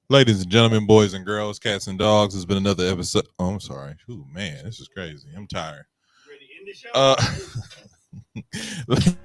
Ladies and gentlemen, boys and girls, cats and dogs, has been another episode. Oh, I'm sorry. Ooh, man, this is crazy. I'm tired. Ready to end the show?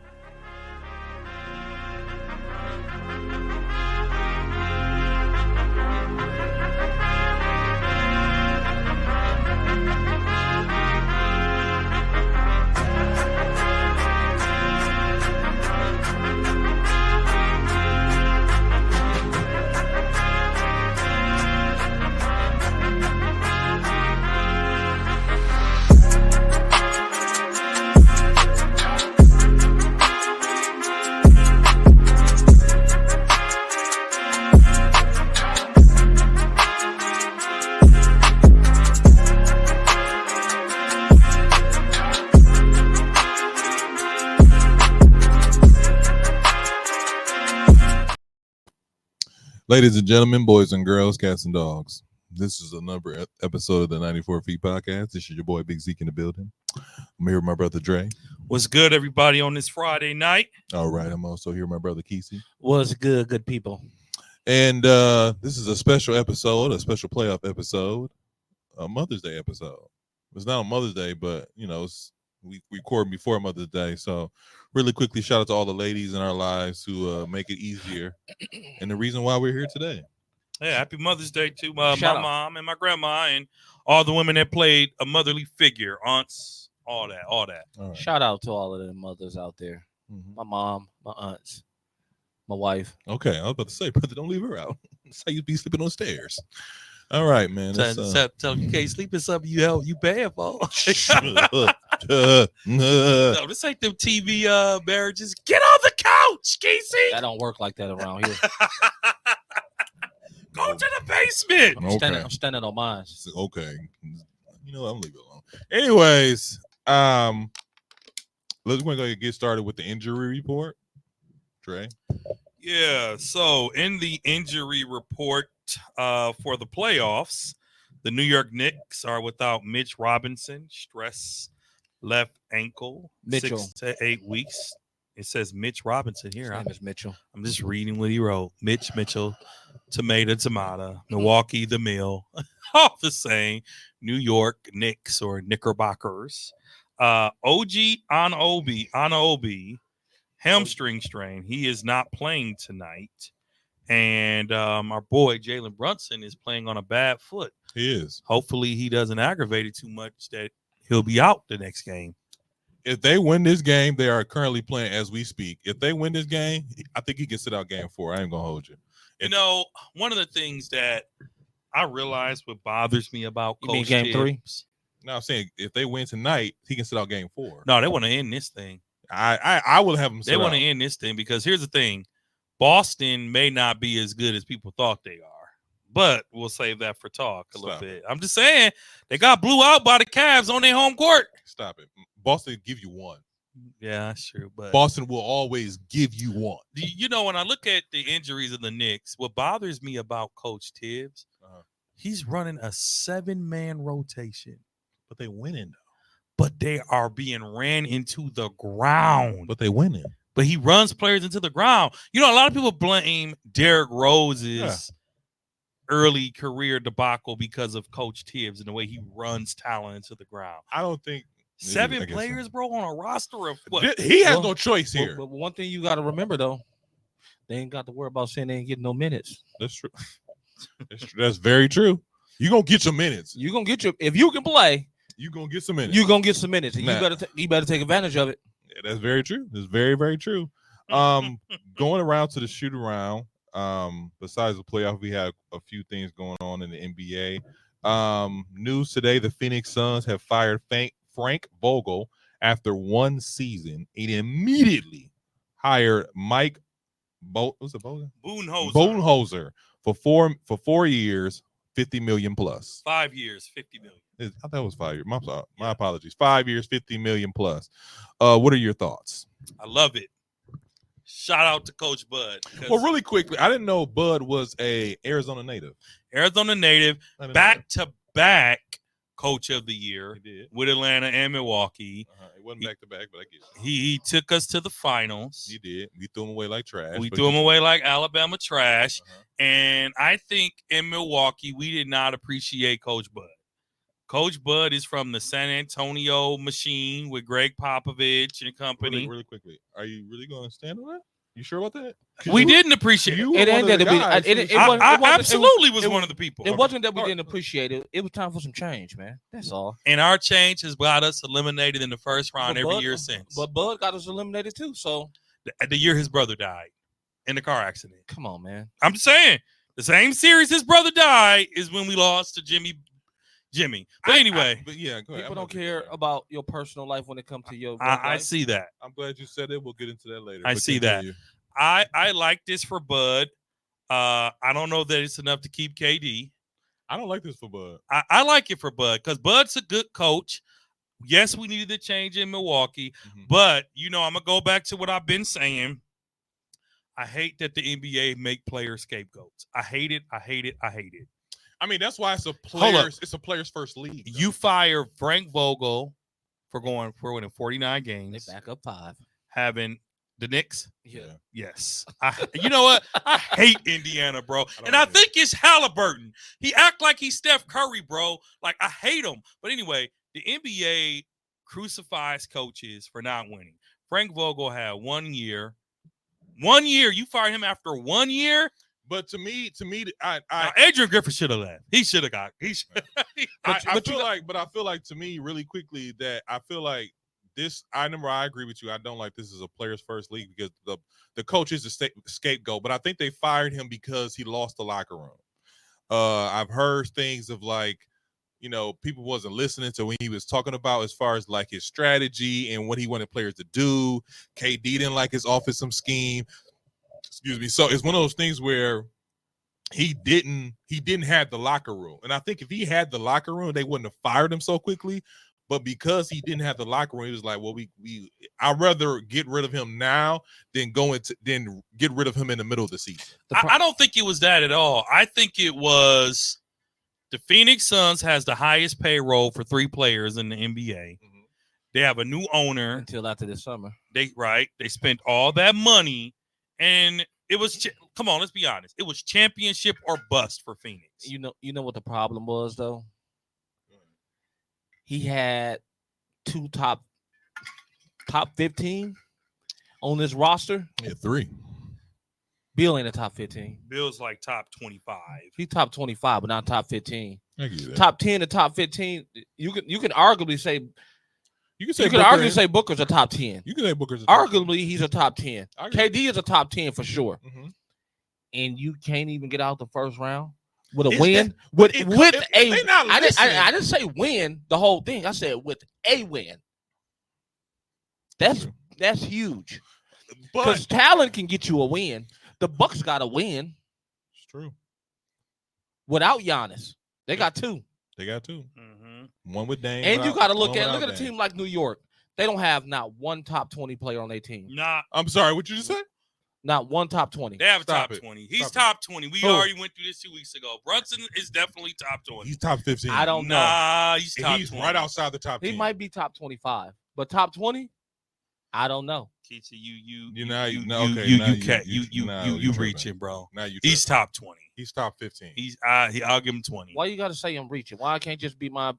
Ladies and gentlemen, boys and girls, cats and dogs, this is another episode of the 94 Feet Podcast. This is your boy Big Zeke in the building. I'm here with my brother Dre. What's good, everybody, on this Friday night? All right, I'm also here with my brother Kesey. What's good people? And this is a special episode, a special playoff episode, a Mother's Day episode. It's not on Mother's Day, but, you know, we record before Mother's Day. So really quickly, shout out to all the ladies in our lives who make it easier. And the reason why we're here today. Yeah, happy Mother's Day to my mom and my grandma and all the women that played a motherly figure, aunts, all that. All right. Shout out to all of the mothers out there. Mhm. My mom, my aunts, my wife. Okay, I was about to say, brother, don't leave her out. That's how you be sleeping on stairs. All right, man. Tell them you can't sleep in something you paying for. No, No, this ain't them TV marriages. Get on the couch, Casey. That don't work like that around here. Go to the basement. Okay. I'm standing on mine. Okay. You know what? I'm leaving it alone. Anyways, let's go get started with the injury report. Dre. Yeah, so in the injury report for the playoffs, the New York Knicks are without Mitch Robinson, stress left ankle, Mitchell. 6 to 8 weeks. It says Mitch Robinson here. His name is Mitchell. I'm just reading what he wrote. Mitch Mitchell, tomato, Milwaukee, the mill, all the same. New York Knicks or Knickerbockers. OG Anunoby, hamstring strain. He is not playing tonight. And our boy Jalen Brunson is playing on a bad foot. He is. Hopefully he doesn't aggravate it too much that he'll be out the next game. If they win this game, they are currently playing as we speak. If they win this game, I think he can sit out game 4. I ain't gonna hold you. You know, one of the things that I realize what bothers me about You mean Coach game Tibbs, 3? No, I'm saying if they win tonight, he can sit out game 4. No, they want to end this thing. I will have him sit They want out. to end this thing because here's the thing. Boston may not be as good as people thought they are, but we'll save that for talk a little bit. I'm just saying they got blew out by the Cavs on their home court. Stop it. Boston give you one. Yeah, that's true. But Boston will always give you one. you know, when I look at the injuries of the Knicks, what bothers me about Coach Tibbs, he's running a 7-man rotation. But they winning though. But they are being ran into the ground. But they winning. But he runs players into the ground. You know, a lot of people blame Derrick Rose's early career debacle because of Coach Tibbs and the way he runs talent into the ground. I don't think 7 players, bro, on a roster of what? He has no choice here. But one thing you got to remember, though, they ain't got to worry about saying they ain't getting no minutes. That's true. That's very true. You're going to get your minutes. You're going to get if you can play, you're going to get some minutes. You're going to get some minutes. And Nah. you better take advantage of it. Yeah, that's very true. That's very, very true. Going around to the shoot around, besides the playoff, we have a few things going on in the NBA. News today, the Phoenix Suns have fired Frank Vogel after one season. He immediately hired Mike Budenholzer for 4 years, $50 million plus. 5 years, $50 million. I thought it was 5 years. My apologies. 5 years, $50 million plus. What are your thoughts? I love it. Shout out to Coach Bud. Well, really quickly, I didn't know Bud was a Arizona native. Arizona native, back-to-back Coach of the Year with Atlanta and Milwaukee. It wasn't back-to-back, but I get it. He took us to the finals. He did. We threw him away like trash. We threw him away like Alabama trash. And I think in Milwaukee, we did not appreciate Coach Bud. Coach Bud is from the San Antonio machine with Greg Popovich and company. Really quickly, are you really going to stand on that? You sure about that? We didn't appreciate You it. were one of the guys who- I absolutely was one of the people. It wasn't that we All right. didn't appreciate it. It was time for some change, man. That's all. And our change has got us eliminated in the first round But every Bud- year since. But Bud got us eliminated too. So The year his brother died in the car accident. come on, man. I'm just saying, the same series his brother died is when we lost to Jimmy. But anyway, but yeah, go ahead. People I'm don't gonna care get that. about your personal life when it comes to your. I life. see that. I'm glad you said it. We'll get into that later. I But see that. continue. I like this for Bud. I don't know that it's enough to keep KD. I don't like this for Bud. I like it for Bud because Bud's a good coach. Yes, we needed a change in Milwaukee, Mhm. but I'm gonna go back to what I've been saying. I hate that the NBA make player scapegoats. I hate it. I hate it. I hate it. I mean, that's why it's a Hold up. player's first league. though. You fire Frank Vogel for winning 49 They games, back up 5. having the Knicks. Yeah. Yes. You know what? I hate Indiana, bro. don't And I like it. think it's Halliburton. He act like he's Steph Curry, bro. Like, I hate him. But anyway, the NBA crucifies coaches for not winning. Frank Vogel had 1 year. 1 year. You fired him after 1 year? But to me, Now, Adrian Griffin should have left. He should have got. He should. I feel like to me, really quickly, that I feel like this. I agree with you. I don't like this as a player's first league because the coach is the scapegoat. But I think they fired him because he lost the locker room. I've heard things of like, people wasn't listening to when he was talking about as far as like his strategy and what he wanted players to do. KD didn't like his offensive scheme. Excuse me. So it's one of those things where he didn't have the locker room. And I think if he had the locker room, they wouldn't have fired him so quickly. But because he didn't have the locker room, he was like, well, I'd rather get rid of him now than get rid of him in the middle of the season. I don't think it was that at all. I think it was the Phoenix Suns has the highest payroll for 3 players in the NBA. Mhm. They have a new owner. Until after this summer. They spent all that money, and it was come on, let's be honest. It was championship or bust for Phoenix. You know what the problem was though? He had 2 top 15 on this roster. Yeah, 3. Bill ain't a top 15. Bill's like top 25. He's top 25, but not top 15. I give you that. Top 10 to top 15. You can arguably say You can say you can Booker arguably is- say Booker's a top 10. You can say Booker's a top Arguably, he's a top 10. I agree. KD is a top 10 for sure. Mhm. And you can't even get out the first round with a Is win. that- With if- with if a they not I listening- didn't say win the whole thing. I said with a win. That's huge. But Because talent can get you a win. The Bucks got a win it's true. without Giannis. They got 2. They got 2. Mm-hmm. One with Dame. And you without- got to look one at without a Dame. team like New York. They don't have not one top 20 player on their team. Nah, I'm sorry, what you just said? Not one top 20. they have a Stop top it. 20. He's Stop top 20. We Who? already went through this 2 weeks ago. Brunson is definitely top 20. He's top 15. I don't know. Nah, he's top He's 20. right outside the top 10. He might be top 25, but top 20, I don't know. Keisha, You now you tripping. reaching, bro. Now you He's tripping. top 20. He's top 15. I'll give him 20. Why you got to say I'm reaching? Why I can't just be my?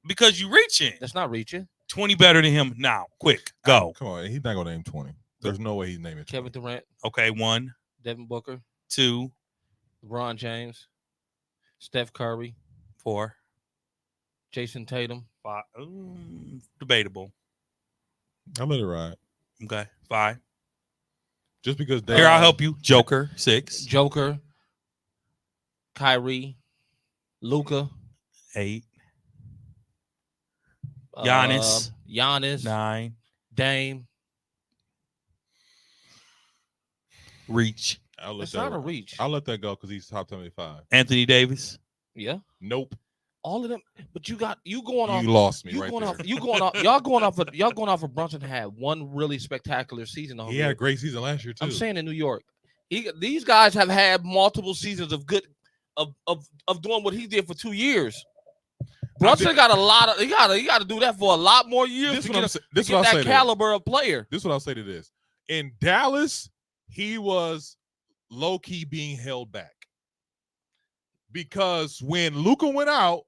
Because you reaching. That's not reaching. 20 better than him now. Quick, go. Come on, he's not gonna name 20. There's no way he's naming 20. Kevin Durant, Okay, 1, Devin Booker, 2, LeBron James, Steph Curry, 4, Jason Tatum. 5. Debatable. I'll let it ride. Okay, 5. Just because they Here, I'll help you. Joker, 6, Joker, Kyrie, Luka, 8, Giannis. Giannis, 9, Dame. reach. I'll let It's that not a ride. reach. I'll let that go because he's top 75. Anthony Davis. Yeah, Nope. all of them. But you going off. You lost me You right going there. off. You going off. Y'all going off. Y'all going off of Brunson had one really spectacular season. He had a great season last year too. I'm saying in New York, these guys have had multiple seasons of good of doing what he did for 2 years. Brunson got a lot of. He got to do that for a lot more years This to what I'm get, sa- this to what get I'll that say. caliber of player. This is what I'll say to this. In Dallas, he was low key being held back. because when Luka went out,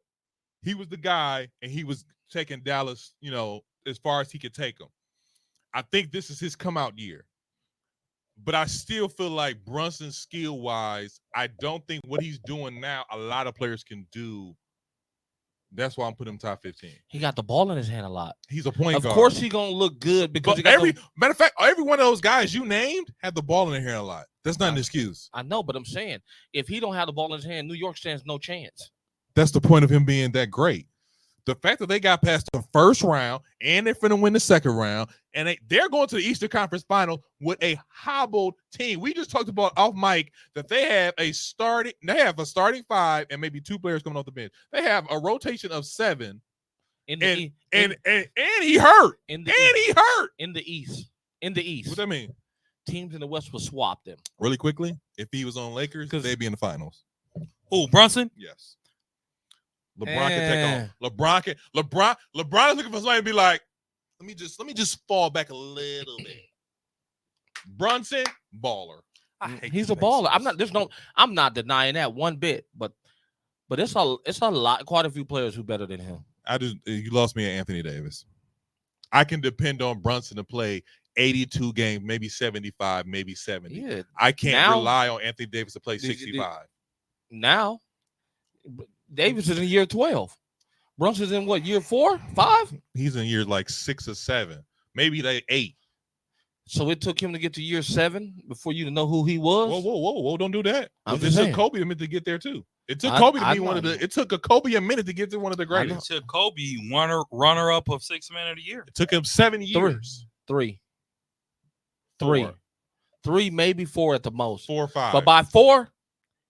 he was the guy, and he was taking Dallas, as far as he could take them. I think this is his come out year. But I still feel like Brunson, skill-wise, I don't think what he's doing now, a lot of players can do. That's why I'm putting him top 15. He got the ball in his hand a lot. He's a point guard. Of course, he's gonna look good because matter of fact, every one of those guys you named had the ball in their hand a lot. That's not an excuse. I know, but I'm saying if he don't have the ball in his hand, New York stands no chance. That's the point of him being that great. The fact that they got past the first round and they're finna win the second round, and they're going to the Eastern Conference Final with a hobbled team. We just talked about off mic that they have a starting five and maybe 2 players coming off the bench. They have a rotation of 7. And he hurt. In the East. What that mean? Teams in the West will swap them. Really quickly, if he was on Lakers, they'd be in the finals. Oh, Brunson? Yes. LeBron can take on. LeBron is looking for somebody to be like, let me just fall back a little bit. Brunson, baller. He's a baller. I'm not denying that one bit, but it's a lot, quite a few players who better than him. You lost me at Anthony Davis. I can depend on Brunson to play 82 games, maybe 75, maybe 70. Yeah. I can't rely on Anthony Davis to play 65. Now, Davis is in year 12. Brunson's in what, year 4, 5? He's in year like 6 or 7, maybe like 8. So it took him to get to year 7 before you to know who he was. Whoa! Don't do that. It took Kobe a minute to get there too. It took Kobe to be one of the. It took Kobe a minute to get to one of the greatest. It took Kobe runner up of 6th man of the year. It took him 7 years. 3, 4, maybe 4 at the most. 4 or 5. But by 4,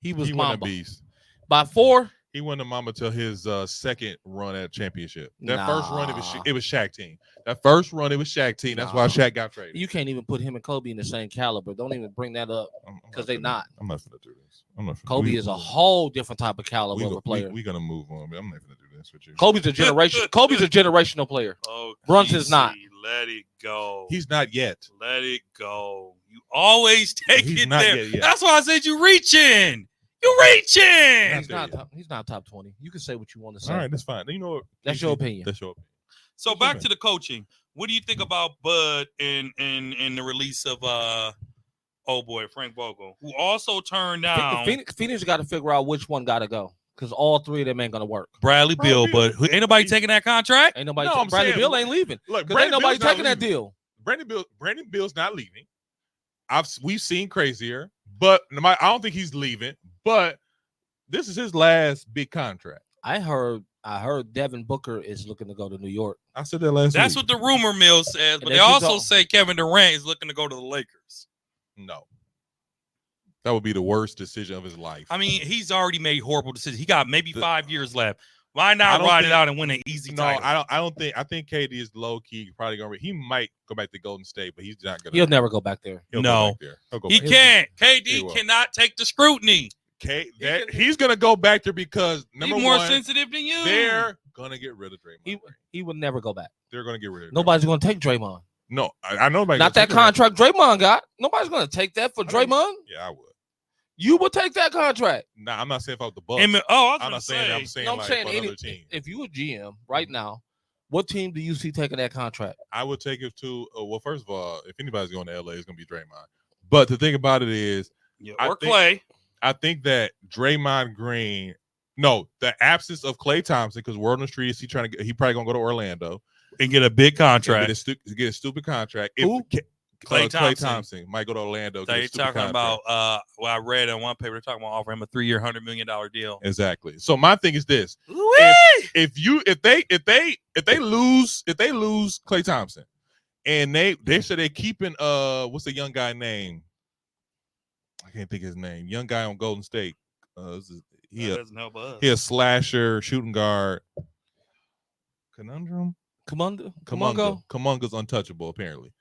he was Mamba. A beast. By 4. He won the Mamba till his second run at championship. First run, it was Shaq team. That first run, it was Shaq team. That's why Shaq got traded. You can't even put him and Kobe in the same caliber. Don't even bring that up because they're not. I'm not going to do this. Kobe is a whole different type of caliber of a player. We're going to move on. I'm not going to do this with you. Kobe's a generational player. Oh, Brunson's not. Let it go. He's not yet. Let it go. You always take it there. Yet. That's why I said you're reaching. You're reaching. He's not top 20. You can say what you want to say. All right, that's fine. You know what? That's your opinion. So back to the coaching. What do you think about Bud and the release of Frank Vogel, who also turned down Phoenix got to figure out which one got to go because all 3 of them ain't gonna work. Bradley Beal, but ain't nobody taking that contract. Ain't nobody. Bradley Beal ain't leaving. Look, ain't nobody taking that deal. Brandon Beal's not leaving. We've seen crazier, but I don't think he's leaving. But this is his last big contract. I heard Devin Booker is looking to go to New York. I said that last week. That's what the rumor mill says, but they also say Kevin Durant is looking to go to the Lakers. No. That would be the worst decision of his life. I mean, he's already made horrible decisions. He got maybe 5 years left. Why not ride it out and win an easy title? I think KD is low key probably gonna. He might go back to Golden State, but he's not gonna. He'll never go back there. He can't. KD cannot take the scrutiny. He's gonna go back there because he's more sensitive than you. They're gonna get rid of Draymond. He would never go back. They're gonna get rid of. Nobody's gonna take Draymond. No, I know. Not that contract Draymond got. Nobody's gonna take that for Draymond. Yeah, I would. You would take that contract. Nah, I'm not saying about the Bucks. I'm not saying. I'm saying another team. If you a GM right now, what team do you see taking that contract? I would take it to. Well, first of all, if anybody's going to LA, it's going to be Draymond. But the thing about it is, Clay. I think that Draymond Green. No, the absence of Klay Thompson because Word on the Street is he probably going to go to Orlando and get a big contract. Get a stupid contract. Who? Klay Thompson might go to Orlando. They're talking about I read in one paper they're talking about offering him a 3-year, $100 million deal. Exactly. So my thing is this: if they lose Klay Thompson, and they said they're keeping what's the young guy name? I can't think of his name. Young guy on Golden State. He a slasher, shooting guard. Kumunga's untouchable apparently.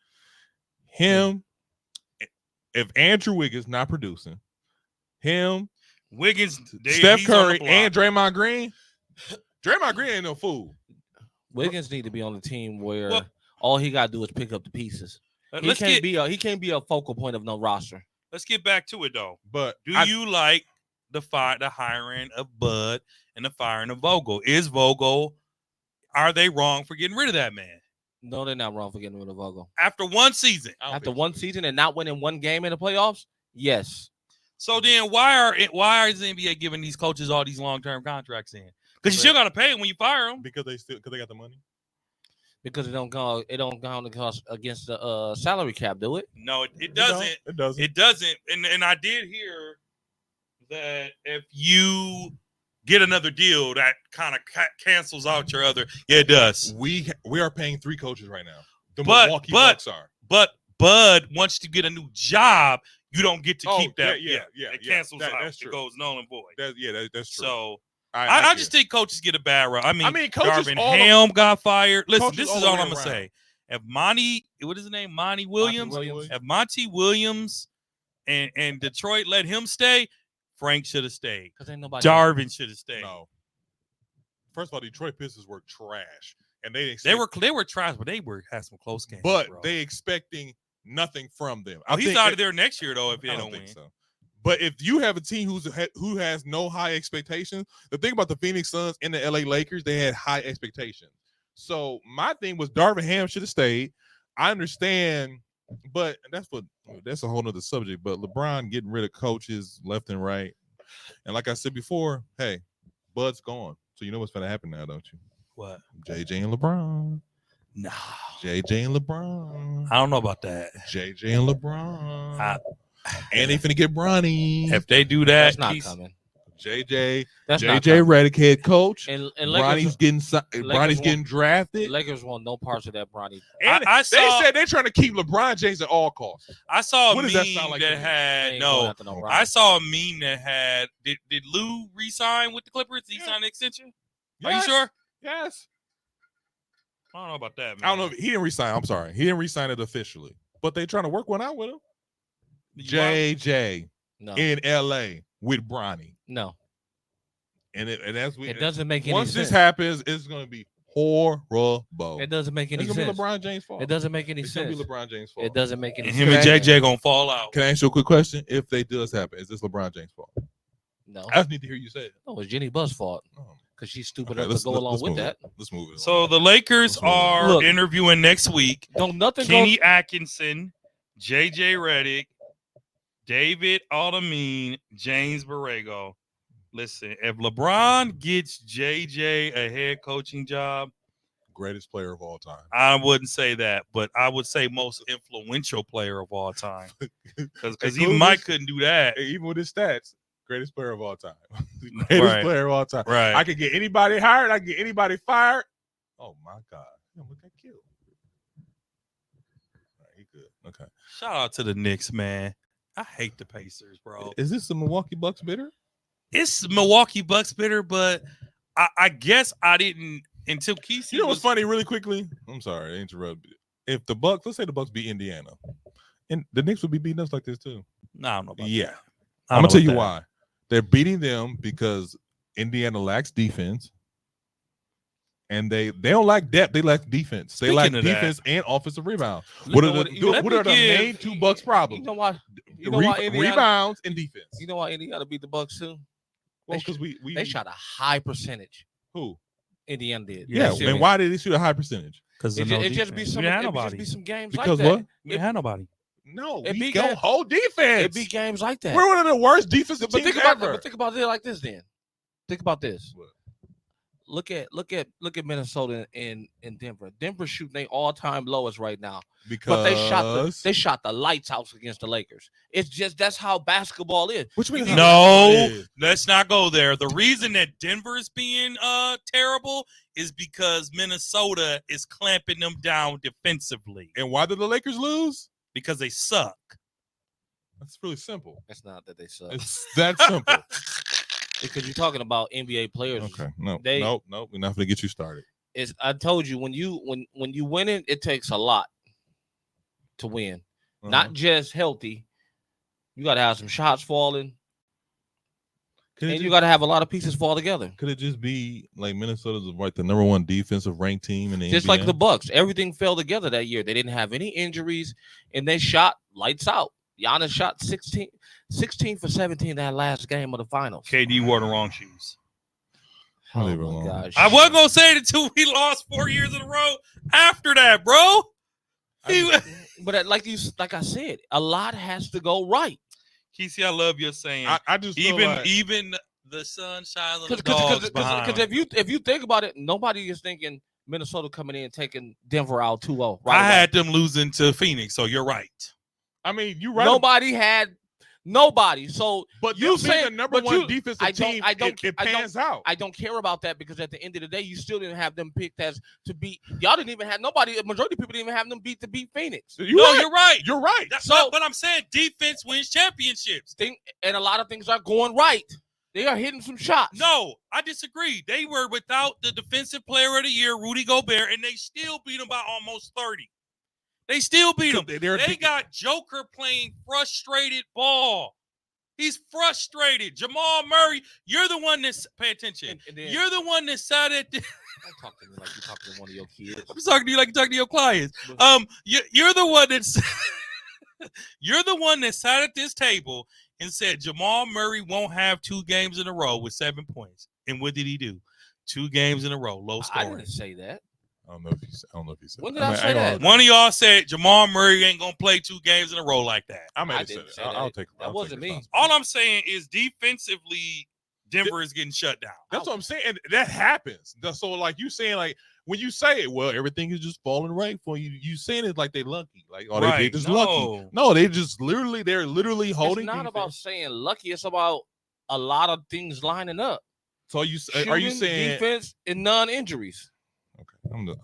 Him, if Andrew Wiggins not producing, Steph Curry, and Draymond Green ain't no fool. Wiggins need to be on the team where all he got to do is pick up the pieces. He can't be a focal point of no roster. Let's get back to it though. But do you like the hiring of Bud and the firing of Vogel. Are they wrong for getting rid of that man? No, they're not wrong for getting rid of Vogel. After one season. After one season and not winning one game in the playoffs? Yes. So then why is the NBA giving these coaches all these long-term contracts in? Because you still got to pay them when you fire them. Because they got the money. Because it don't go against the salary cap, do it? No, it doesn't. It doesn't. It doesn't. And I did hear that if you get another deal, that kind of cancels out your other. Yeah, it does. We are paying 3 coaches right now. The But- Milwaukee but- Bucks are. But Bud, once you get a new job, you don't get to keep that. Yeah. It cancels out. That's true. It goes null and void. That's true. So I I just think coaches get a bad rap. I mean coaches Darvin all Ham got fired. Listen, coaches this all is the all way I'm gonna around. say. If what is his name? Monty Williams. Williams. If Monty Williams and Detroit let him stay, Frank should have stayed. Because ain't nobody. Darvin should have stayed. No. First of all, Detroit Pistons were trash, and they They were trash, but they had some close games. but bro. they expecting nothing from them. He's out of there next year though if they I don't don't win. think so. But if you have a team who has no high expectations, the thing about the Phoenix Suns and the LA Lakers, they had high expectations. So my thing was Darvin Ham should have stayed. I understand, but that's a whole nother subject. But LeBron getting rid of coaches left and right. And like I said before, hey, Bud's gone. So you know what's going to happen now, don't you? What? JJ and LeBron. No. JJ and LeBron. I don't know about that. JJ and LeBron. And they finna get Bronny. If they do that, That's not coming. JJ That's not JJ coming. Redick head coach. And Bronny's getting drafted. Lakers want no parts of that Bronny. And I they said they're trying to keep LeBron James at all costs. I saw a What meme does that sound like to that me? had Ain't going no. after no Bronny. I saw a meme that had did Lou re-sign with the Clippers? Did he Yeah. sign an extension? Are you Yes. sure? Yes. I don't know about that, man. I don't know if he didn't resign. I'm sorry. He didn't resign it officially. But they trying to work one out with him. JJ No, in LA with Bronny. no, And that's it doesn't make any once sense. this happens, it's gonna be horrible. It doesn't make any It's gonna sense. be LeBron James' fault. It doesn't make any It's sense. gonna be LeBron James' fault. It doesn't make any And sense. him and JJ gonna fall out. Can I ask you a quick question? If they does happen, is this LeBron James' fault? No, I just need to hear you say it. no, it's Jenny Buzz's fault Oh. because she's stupid Okay, enough to go along let's with move that. it. Let's move it. So the Lakers Let's move on. are Look. interviewing next week. Don't nothing Kenny go. Atkinson, JJ Redick, David Aldermean, James Borrego. Listen, if LeBron gets JJ a head coaching job, greatest player of all time. I wouldn't say that, but I would say most influential player of all time. Because Hey, even Mike Cougars, couldn't do that. hey, even with his stats, greatest player of all time. greatest Right. player of all time. Right. I could get anybody hired. I could get anybody fired. Oh my God. Look at killed. All right, he good. Okay. Shout out to the Knicks, man. I hate the Pacers, bro. Is this the Milwaukee Bucks bitter? It's Milwaukee Bucks bitter, but I guess I didn't until Kesey. You know what's was funny, really quickly? I'm sorry, I interrupted. If the Bucks, let's say the Bucks beat Indiana, and the Knicks would be beating us like this too. No, I don't know about Yeah. that. I'm gonna tell you why. They're beating them because Indiana lacks defense, and they don't lack depth. They lack defense. They lack Speaking of that- defense and offensive rebounds. Look What at are what- the you know, what are the let me main give- two Bucks You problems? know why? You know why Indiana? Rebounds and defense. You know why Indiana beat the Bucks too? Well, they because we They shot a high percentage. who? Indiana did. Yeah, That and series. why did they shoot a high percentage? Because It just be some. We had It just nobody. be some games Because like that. what? We had nobody. No, It we beat go game- whole defense. It be games like that. We're one of the worst defensive But teams think about ever. but think about it like this. Then think about this. What? Look at Minnesota and Denver. Denver's shooting their all-time lowest right now. Because But they shot the lights out against the Lakers. It's just that's how basketball is. which means No, let's not go there. The reason that Denver is being terrible is because Minnesota is clamping them down defensively And why did the Lakers lose? because they suck. That's really simple. It's not that they suck. It's that simple. Because you're talking about NBA players. Okay, no, They- no, we're not gonna get you started. I told you when you win it takes a lot to win. Uh-huh. Not just healthy. You got to have some shots falling, Could and you got to have a lot of pieces fall together. Could it just be like Minnesota's like the number one defensive ranked team in the Just NBA? like the Bucks, everything fell together that year. They didn't have any injuries, and they shot lights out. Giannis shot 16 for 17 that last game of the finals. KD wore the wrong shoes. I'll Oh leave it my alone. gosh. I wasn't gonna say it until we lost 4 years in a row. After that, bro. But like I said, a lot has to go right. Kesey, I love your saying. I just feel even the sun shines on the dogs behind. Because if you think about it, nobody is thinking Minnesota coming in taking Denver out 2-0. I had them losing to Phoenix, so you're right. I mean, you're right. Nobody. So but you say the number one defensive team, it pans out. I don't care about that because at the end of the day, you still didn't have them picked as to beat. Y'all didn't even have nobody. A majority of people didn't even have them beat Phoenix. You're right. You're right. But I'm saying defense wins championships. And a lot of things are going right. They are hitting some shots. No, I disagree. They were without the defensive player of the year, Rudy Gobert, and they still beat him by almost 30. They still beat him. They got Joker playing frustrated ball. He's frustrated. Jamal Murray, you're the one that's pay attention. You're the one that sat at the Don't talk to me like you're talking to one of your kids. I'm talking to you like you're talking to your clients. You're the one that's you're the one that sat at this table and said Jamal Murray won't have 2 games in a row with 7 points. And what did he do? 2 games in a row, low scoring. I didn't say that. I don't know if he said. When did I say that? One of y'all said Jamal Murray ain't gonna play 2 games in a row like that. I didn't say that. I'll take that. Wasn't me. All I'm saying is defensively, Denver is getting shut down. That's what I'm saying. And that happens. So like you saying, like when you say it, well, everything is just falling right for you. You saying it like they lucky, like they just lucky. No, they're literally holding. It's not about saying lucky. It's about a lot of things lining up. So are you saying defense and non-injuries? Okay, I'm gonna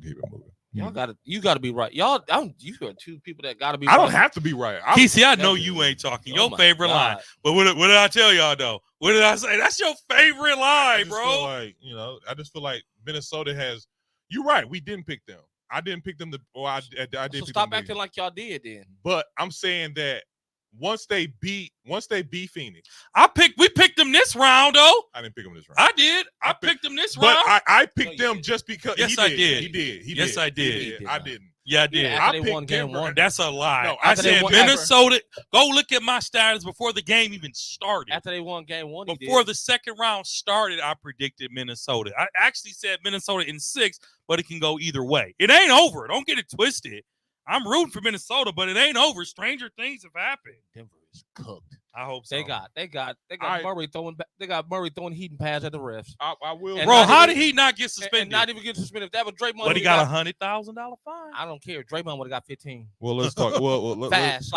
keep it moving. You gotta be right. You are 2 people that gotta be right. I don't have to be right. Kesey, I know you ain't talking. Your favorite line. But what did I tell y'all though? What did I say? That's your favorite line, bro. I just feel like Minnesota has. You're right. We didn't pick them. I didn't pick them I did. So stop acting like y'all did then. But I'm saying that once they beat Phoenix, we picked them this round though. I didn't pick them this round. I did. I picked them this round. But I picked them just because. Yes, I did. He did. Yes, I did. I didn't. Yeah, I did. I picked game 1. That's a lie. No, I said Minnesota. Go look at my status before the game even started. After they won game 1, before the second round started, I predicted Minnesota. I actually said Minnesota in 6, but it can go either way. It ain't over. Don't get it twisted. I'm rooting for Minnesota, but it ain't over. Stranger things have happened. Denver is cooked. I hope so. They got Murray throwing. They got Murray throwing heating pads at the refs. I will. Bro, how did he not get suspended? And not even get suspended. If that was Draymond, but he got $100,000 fine. I don't care. Draymond would have got 15. Well, let's talk. Well, fast.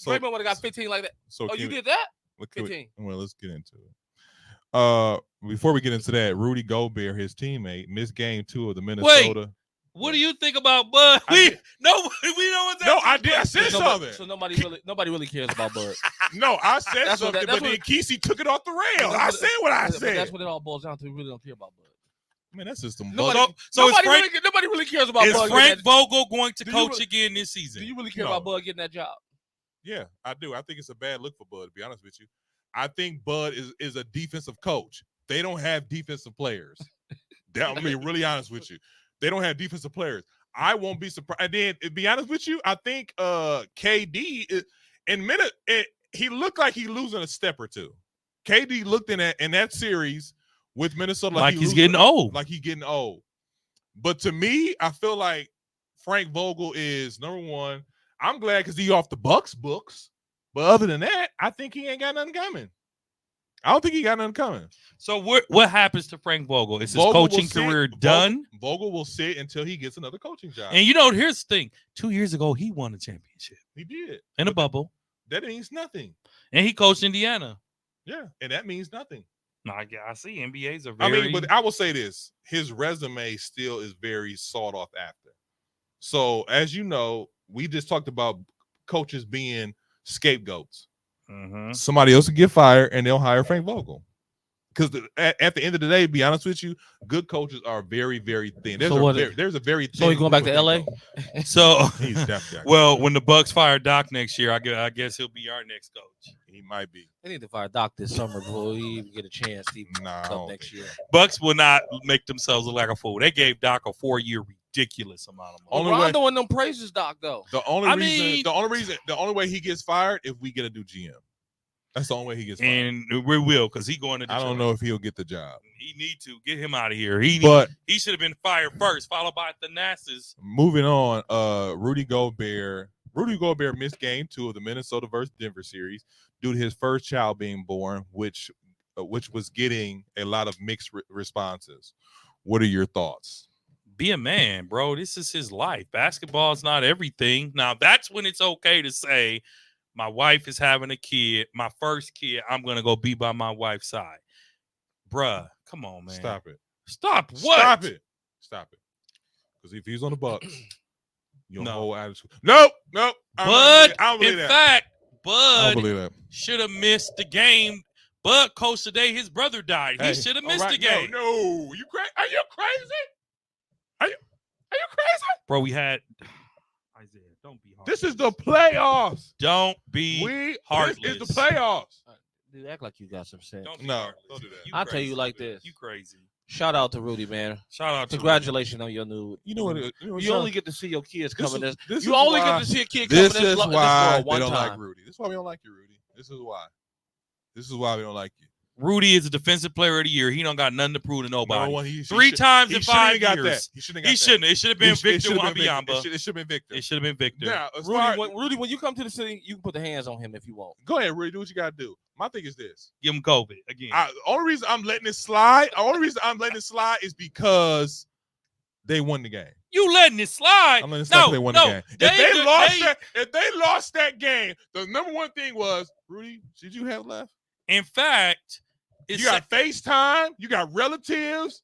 Draymond would have got 15 like that. So you did that? 15. Well, let's get into it. Before we get into that, Rudy Gobert, his teammate, missed game 2 of the Minnesota. Wait. What do you think about Bud? We know what's No, I did. I said something. So nobody really cares about Bud. No, I said something, but then Kesey took it off the rails. I said what I said. That's what it all boils down to. We really don't care about Bud. Man, that's just some nobody really cares about Bud. Is Frank Vogel going to coach again this season? Do you really care about Bud getting that job? Yeah, I do. I think it's a bad look for Bud, to be honest with you. I think Bud is a defensive coach. They don't have defensive players. I'm being really honest with you. They don't have defensive players. I won't be surprised. And then, to be honest with you, I think KD he looked like he's losing a step or 2. KD looked in that series with Minnesota like he's getting old. Like he's getting old. But to me, I feel like Frank Vogel is number 1. I'm glad because he off the Bucks books. But other than that, I think he ain't got nothing coming. I don't think he got nothing coming. So what happens to Frank Vogel? Is his coaching career done? Vogel will sit until he gets another coaching job. And here's the thing. 2 years ago, he won a championship. He did. In a bubble. That means nothing. And he coached Indiana. Yeah, and that means nothing. No, I see. NBAs are very... but I will say this. His resume still is very sought off after. So, as you know, we just talked about coaches being scapegoats. Mm-hmm. Somebody else will get fired and they'll hire Frank Vogel. Because at the end of the day, to be honest with you, good coaches are very, very thin. There's a very thin. So he's going back to LA? So he's definitely. Well, when the Bucks fire Doc next year, I guess he'll be our next coach. He might be. They need to fire Doc this summer before he even get a chance to come next year. Bucks will not make themselves look like a fool. They gave Doc a 4-year ridiculous amount of money. Only way- Rondo and them praises, Doc, though. The only I reason, mean- the only way he gets fired if we get a new GM. That's the only way he gets fired. And we will, because he going to Detroit. I don't know if he'll get the job. He need to get him out of here. But He should have been fired first, followed by Thanasis. moving on, Rudy Gobert missed game 2 of the Minnesota versus Denver series due to his first child being born, which was getting a lot of mixed responses. What are your thoughts? Be a man, bro. This is his life. Basketball is not everything. Now, that's when it's okay to say, my wife is having a kid, my first kid, I'm going to go be by my wife's side. Bruh, come on, man. Stop it. Stop what? Stop it. Stop it. Because if he's on the Bucks, your No. whole attitude. Nope. I Bud, don't believe in that. fact, I don't Bud believe that. should have missed the game. Bud coached today, his brother died. He Hey, should have all missed right, the game. No, you crazy? Are you crazy? Are you crazy? Bro, we had Isaiah. Don't be hard. This is the playoffs. Don't be This heartless. is the playoffs. Dude, act like you got some sense. Don't be No, heartless. don't do that. You I'll tell you crazy, like man. this. You crazy. Shout out to Rudy, man. Shout out to Congratulations on your new. You know what? You, know what, You only get to see your kids coming. this You only why- get to see a kid coming This this is world why one they don't time. like Rudy. This is why we don't like you, Rudy. This is why. This is why we don't like you. Rudy is a defensive player of the year. He don't got nothing to prove to nobody. Number one, he 3 should- times he in shouldn't 5 even got years. that. He shouldn't have got He that. shouldn't. It should have been Victor should've been Wembanyama. It should have been Victor. It should have been Victor. Now, as far- Rudy, when you come to the city, you can put the hands on him if you want. go ahead, Rudy. Do what you got to do. My thing is this. Give him COVID again. The only reason I'm letting it slide. Is because they won the game. You letting it slide? I'm letting it slide. 'Cause they won the game. If they lost that game, the number one thing was, Rudy, did you have left? In fact, You got FaceTime. You got relatives.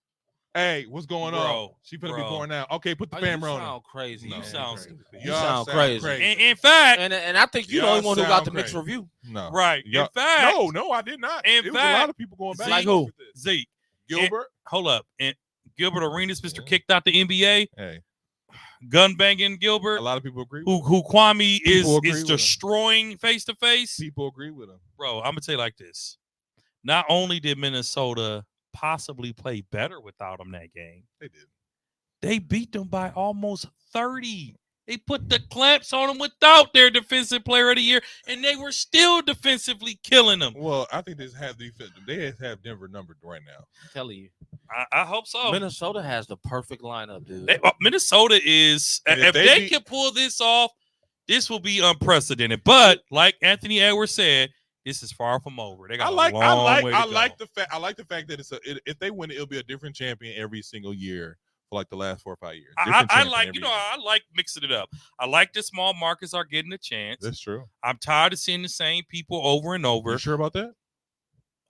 Hey, what's going on? Bro, She finna be bro. born now. Okay, put the Oh, camera you on. her. sound crazy. You man. sound crazy. stupid. You sound crazy. In fact, And I think you're the Y'all only one who got the sound mixed crazy. review. No. right. In Y'all- fact, No, I did not. In There was a fact, lot of people going back. Like who? with this. Zeke, Gilbert. hold up. And Gilbert Arenas, Mr. Kicked out the NBA, Hey, gun banging Gilbert, a lot of people agree. With who Kwame People agree is with him. destroying face to face. People agree with him. Bro, I'm gonna tell you like this. Not only did Minnesota possibly play better without him that game, They did. they beat them by almost 30. They put the clamps on them without their defensive player of the year, and they were still defensively killing them. Well, I think they have defense. They have Denver numbered right now. I'm telling you. I hope so. Minnesota has the perfect lineup, dude. Minnesota is, And if they can pull this off, this will be unprecedented. But like Anthony Edwards said, this is far from over. They got a long way to go. I like the fact that if they win, it'll be a different champion every single year for like the last 4 or 5 years. I like mixing it up. I like the small markets are getting a chance. That's true. I'm tired of seeing the same people over and over. You sure about that?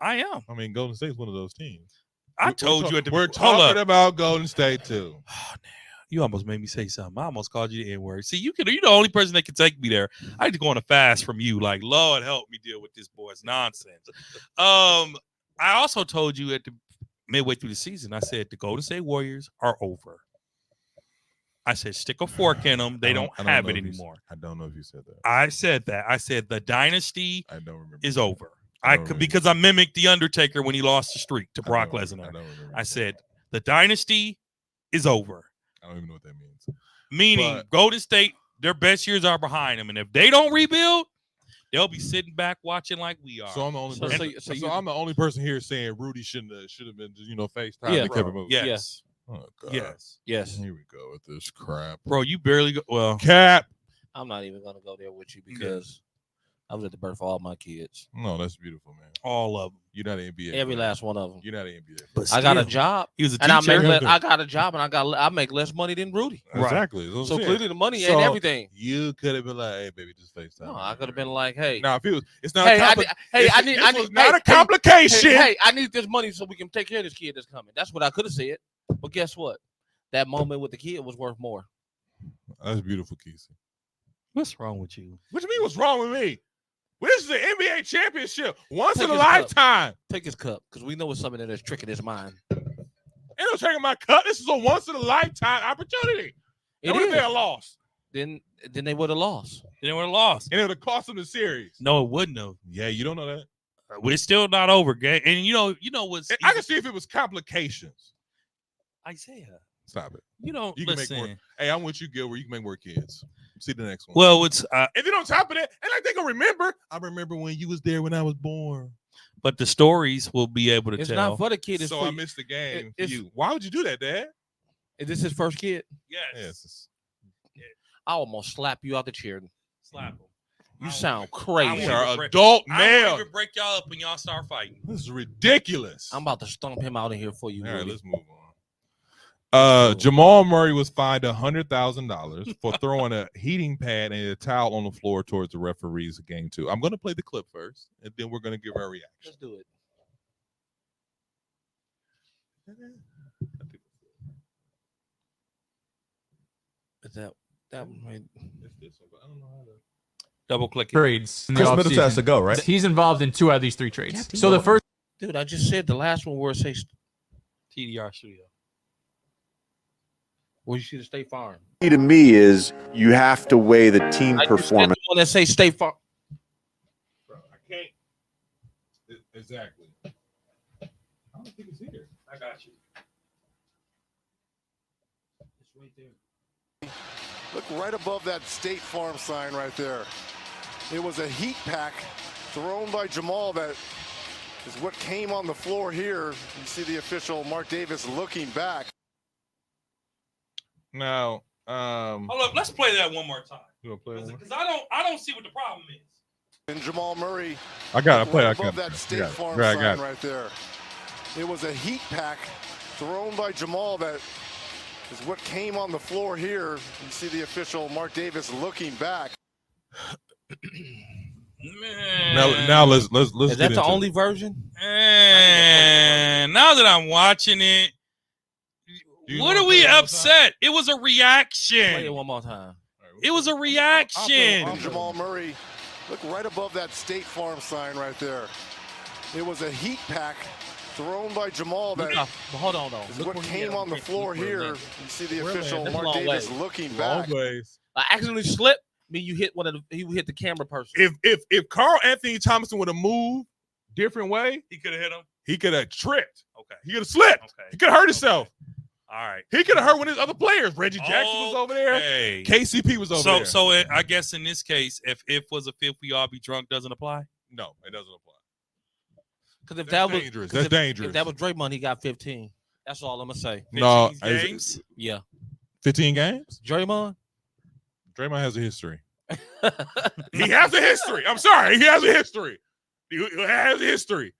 I am. I mean, Golden State's one of those teams. I told you at the we're hold talking up. about Golden State too. Oh, damn. You almost made me say something. I almost called you the N-word. See, you're the only person that can take me there. I had to go on a fast from you. Like, Lord help me deal with this boy's nonsense. I also told you at the midway through the season, I said the Golden State Warriors are over. I said stick a fork in them. They don't have it anymore. I don't know if you said that. I said that. I said the dynasty I don't remember. is over. remember. Because I mimicked the Undertaker when he lost the streak to Brock Lesnar. I said the dynasty is over. I don't even know what that means. Meaning Golden State, their best years are behind them, and if they don't rebuild, they'll be sitting back watching like we are. So I'm the only So- person. so So I'm the only person here saying Rudy should have been FaceTime. Yeah, and kept it moving. Yes, Oh God. yes, Yes. Here we go with this crap. bro. You barely go. Well, Cap. I'm not even gonna go there with you because I was at the birth of all my kids. No, that's beautiful, man. all of them. You're not an NBA. Every player. last one of them. You're not an NBA. But I got a still, job, He was a and I teacher. make I got a job, and I make less money than Rudy. Player. Right. Exactly. That's what So I'm saying. clearly the money So, ain't everything. You could have been like, "Hey, baby, just FaceTime." No, I could have been like, "Hey, Now, if it was, it's not. hey, a compli- I this need was not hey, a complication. Hey, I need this money so we can take care of this kid that's coming." That's what I could have said. But guess what? That moment with the kid was worth more. That's beautiful, Kesey. What's wrong with you? What you mean? What's wrong with me? Well, this is an NBA championship, once Take in a his cup. lifetime. Take his cup because we know it's something that is tricking his mind. Ain't no taking my cup. This is a once in a lifetime opportunity. It It would have been a is. loss, Then they would have lost. They would have lost. and it would have cost them the series. No, it wouldn't have. Yeah, you don't know that. We're still not over, gang. And you know what's And I can see if it was complications. Isaiah. Stop it. You don't You can make more. listen. Hey, I'm with you, Gilbert. You can make more kids. See the next one. Well, it's and then on top of that, and like they gonna remember. I remember when you was there when I was born. but the stories will be able to It's tell. not for the kid. It's So for I missed the game. For it's- you. Why would you do that, Dad? Is this his first kid? Yes. I almost slap you out the chair. Slap 'em. You I sound won't We crazy. are adult I male. won't even break y'all up when y'all start fighting. This is ridiculous. I'm about to stomp him out of here for you. All right, Woody. let's move on. Jamal Murray was fined $100,000 for throwing a heating pad and a towel on the floor towards the referees of game 2. I'm going to play the clip first, and then we're going to give our reaction. Let's do it. Is that one right? It's this one, but I don't know how to. Double click it. trades in the Chris Middleton has to offseason. go, right? He's involved in 2 out of these 3 trades. Captain So the Morgan. first Dude, I just said the last one where it says TDR Studio. where you should have State Farm. Key to me is you have to weigh the team I just said performance. the one that say State Farm. Bro, I can't. Exactly. I don't think it's here. I got you. It's right there. Look right above that State Farm sign right there. It was a heat pack thrown by Jamal that is what came on the floor here. You see the official Mark Davis looking back. Now, Hold up, let's play that one more time. you want to play one? Because I don't see what the problem is. And Jamal Murray I got to play. right I above got that State it. Farm Right, I sign got it. right there. It was a heat pack thrown by Jamal that is what came on the floor here. You see the official Mark Davis looking back. Man. Now let's Is get that the into only it. version? And now that I'm watching it, You what know are we what I'm upset? It was a Play it reaction. one more time. It was a reaction. And Jamal Murray, look right above that State Farm sign right there. It was a heat pack thrown by Jamal that Look up. But hold on, though. is Look what where he came at. on the floor Look where here. he You at. see the Where he official at? That's a Mark long Davis way. looking Long back. ways. I accidentally slipped. Me, you hit one of the. You hit the camera person. If Carl Anthony Thompson would have moved different way, He could have hit him. he could have tripped. Okay. He could have slipped. Okay. He could have hurt himself. All right. He could have hurt one of his other players. Reggie Jackson was over there. Hey. KCP was over there. So I guess in this case, if was a fifth, we all be drunk doesn't apply. No, it doesn't apply. Because if That's that was dangerous. 'cause That's if- dangerous. If that was Draymond, he got 15. That's all I'm gonna say. No, 15 is it games. Yeah, 15 games. Draymond. Draymond has a history. He has a history. I'm sorry. He has a history. He has a history.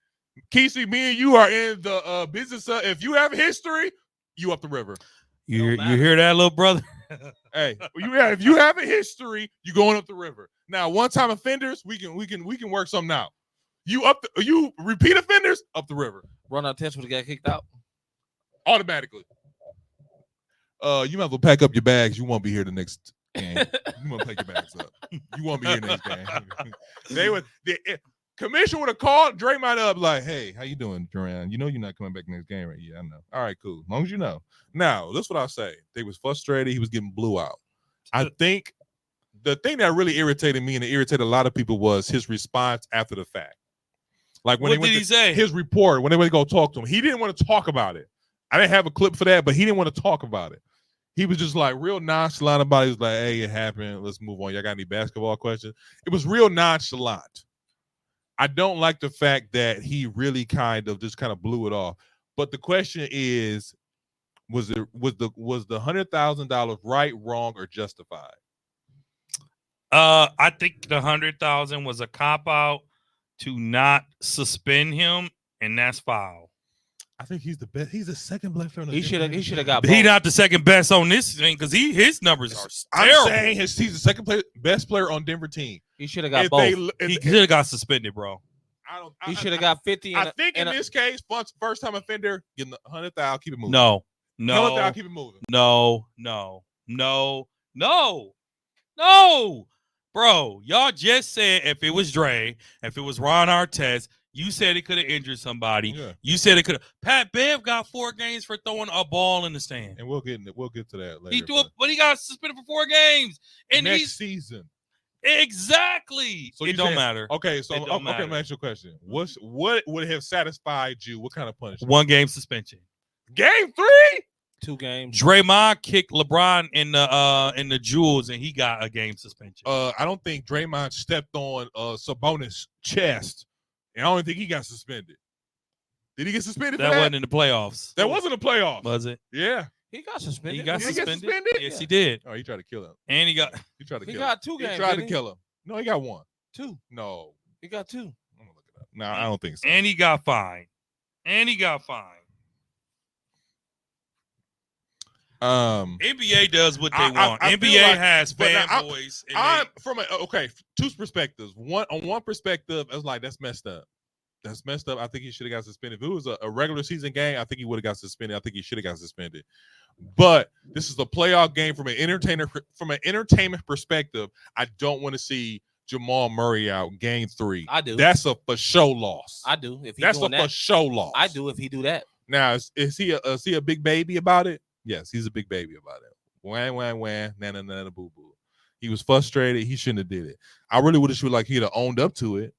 Kesey, me and you are in the business of if you have a history, you up the river. You hear that, little brother? Hey, if you have a history, you going up the river. Now, one-time offenders, we can work something out. You repeat offenders, up the river Run out test when he got kicked out. automatically. You might as well pack up your bags. You won't be here the next game. You want to pack your bags up. You won't be here next game. The commission would have called Draymond up like, "Hey, how you doing, Duran? You know you're not coming back next game, right? Yeah, I know. All right, cool. As long as you know." Now, that's what I'll say. They was frustrated. He was getting blew out. I think the thing that really irritated me and it irritated a lot of people was his response after the fact. Like when What did he say? his report, when they went to go talk to him, he didn't want to talk about it. I didn't have a clip for that, but he didn't want to talk about it. He was just like real nonchalant about it. He was like, "Hey, it happened. Let's move on. Y'all got any basketball questions?" It was real nonchalant. I don't like the fact that he really kind of blew it off. But the question is, was the $100,000 right, wrong, or justified? I think the 100,000 was a cop out to not suspend him, and that's foul. I think he's the best. He's the second best player. He should have got. He both. not the second best on this thing because his numbers are I'm terrible. saying he's the second best player on Denver team. He should have got If both. they- He should have got suspended, bro. He should have got 50. I think in this case, first time offender, getting the 100,000, keep it moving. No, 100,000, keep it moving. no, bro. Y'all just said if it was Dre, if it was Ron Artest, you said it could have injured somebody. Yeah. You said it could have. Pat Bev got 4 games for throwing a ball in the stand. And we'll get to that later. He threw it, but he got suspended for 4 games. And next he's season. Exactly. So it you don't saying- matter. Okay, so It don't okay, matter. let me ask you a question. What would have satisfied you? What kind of punishment? 1 game suspension. Game 3? 2 games. Draymond kicked LeBron in the jewels, and he got a game suspension. I don't think Draymond stepped on Sabonis' chest, and I don't think he got suspended. Did he get suspended? That for that wasn't in the playoffs. That wasn't a playoff. Was it? Yeah. He got suspended. He got Did he get suspended. suspended? Yes, he did. Oh, he tried to kill him. And he got He tried to He kill got him. 2 games. He tried to didn't he? kill him. No, he got 1. 2. No. He got 2. I'm gonna look it up. No, I don't think so. and he got fined. NBA does what they want. I feel NBA like- has but now, fanboys. and I'm from two perspectives. On one perspective, it's like that's messed up. That's messed up. I think he should have got suspended. If it was a regular season game, I think he would have got suspended. I think he should have got suspended. But this is a playoff game from an entertainment perspective. I don't want to see Jamal Murray out game 3. I do. That's a for show loss. I do. If he That's a doing for that, show loss. I do. If he do that, Now, is he a big baby about it? Yes, he's a big baby about it. Wham, wham, wham, na boo boo. He was frustrated. He shouldn't have did it. I really would have like he'd have owned up to it,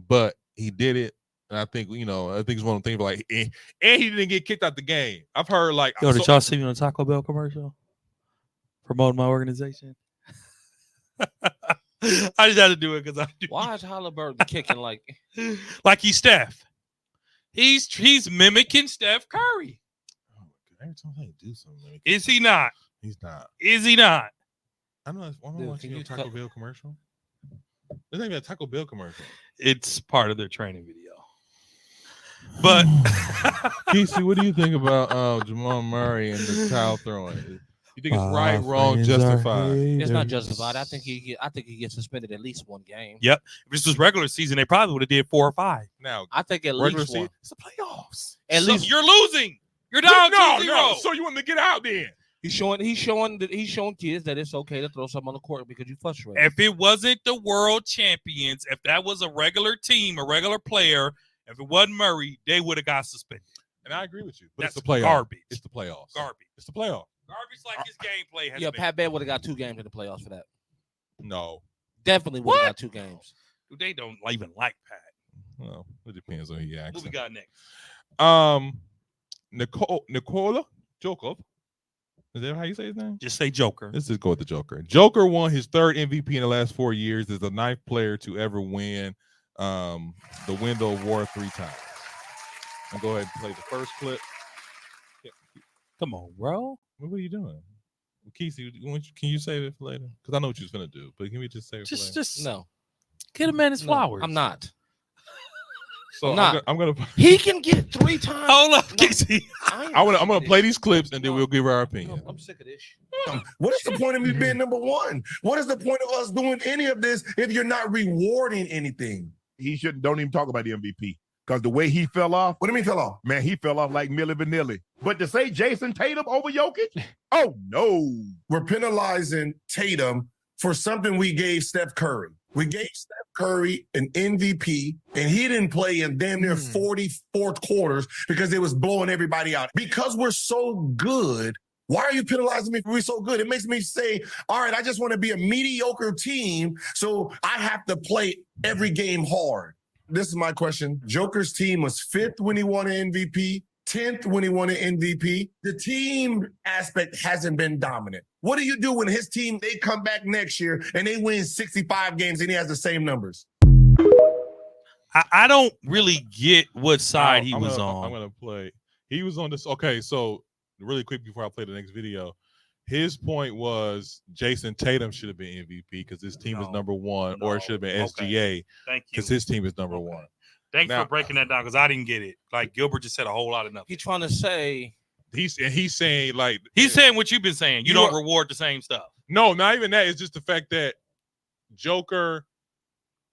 but he did it. And I think it's one of the things like, and he didn't get kicked out the game. I've heard like, Yo, did y'all see me on a Taco Bell commercial promoting my organization? I just had to do it because I do. why is Halliburton kicking like? Like he's Steph. He's mimicking Steph Curry. oh my God, every time I do something, Is he not? he's not. Is he not? I know. I'm Dude, watching can a you Taco Bell commercial. There's not even a Taco Bell commercial. It's part of their training video. But Kesey, what do you think about Jamal Murray and the towel throwing? You think it's right, wrong, justified? It's not justified. I think he gets suspended at least 1 game. Yep. If this was regular season, they probably would have did 4 or 5. Now, I think at regular least season, 1. it's the playoffs. At So least you're losing. You're down 2-0. No. So you want him to get out then? he's showing kids that it's okay to throw something on the court because you frustrated. If it wasn't the world champions, if that was a regular team, a regular player, if it wasn't Murray, they would have got suspended. And I agree with you. But That's it's the playoffs. garbage. It's the playoffs. Garbage. It's the playoffs. Garbage like his gameplay has Yeah, been. Pat Bev would have got 2 games in the playoffs for that. No. Definitely would have got 2 games. Dude, they don't even like Pat. Well, it depends on who you ask. What we got next? Nikola Jokic. Is that how you say his name? Just say Joker. Let's just go with the Joker. Joker won his 3rd MVP in the last 4 years. Is the 9th player to ever win the Wendell Award 3 times. And go ahead and play the first clip. Come on, bro. What are you doing? Kesey, can you save it for later? Because I know what you was gonna do, but can we just save it for later? Just No, get a man his no, flowers. I'm not. So I'm not. I'm gonna He can get 3 times. Hold up, No. Casey. I'm gonna play these clips and then No. we'll give our opinion. I'm sick of this. What is the point of me being number 1? What is the point of us doing any of this if you're not rewarding anything? He shouldn't. Don't even talk about the MVP because the way he fell off, What do you mean fell off? man, he fell off like Milli Vanilli. But to say Jason Tatum over Jokic, oh no. We're penalizing Tatum for something we gave Steph Curry. We gave Steph Curry an MVP, and he didn't play in damn near 40 fourth quarters because it was blowing everybody out. Because we're so good, why are you penalizing me for being so good? It makes me say, all right, I just want to be a mediocre team, so I have to play every game hard. This is my question. Joker's team was 5th when he won an MVP, 10th when he won an MVP. The team aspect hasn't been dominant. What do you do when his team, they come back next year and they win 65 games and he has the same numbers? I don't really get what side he I'm was gonna, on. I'm gonna play. He was on this. Okay, so really quick before I play the next video, his point was Jason Tatum should have been MVP because his team is No. number 1, or it should have been No. SGA Thank you. because his team is number Okay. 1. Thanks Now- for breaking that down because I didn't get it. Like Gilbert just said a whole lot of nothing. He's trying to say He's saying like He's saying what you've been saying. You You don't are- reward the same stuff. no, not even that. It's just the fact that Joker.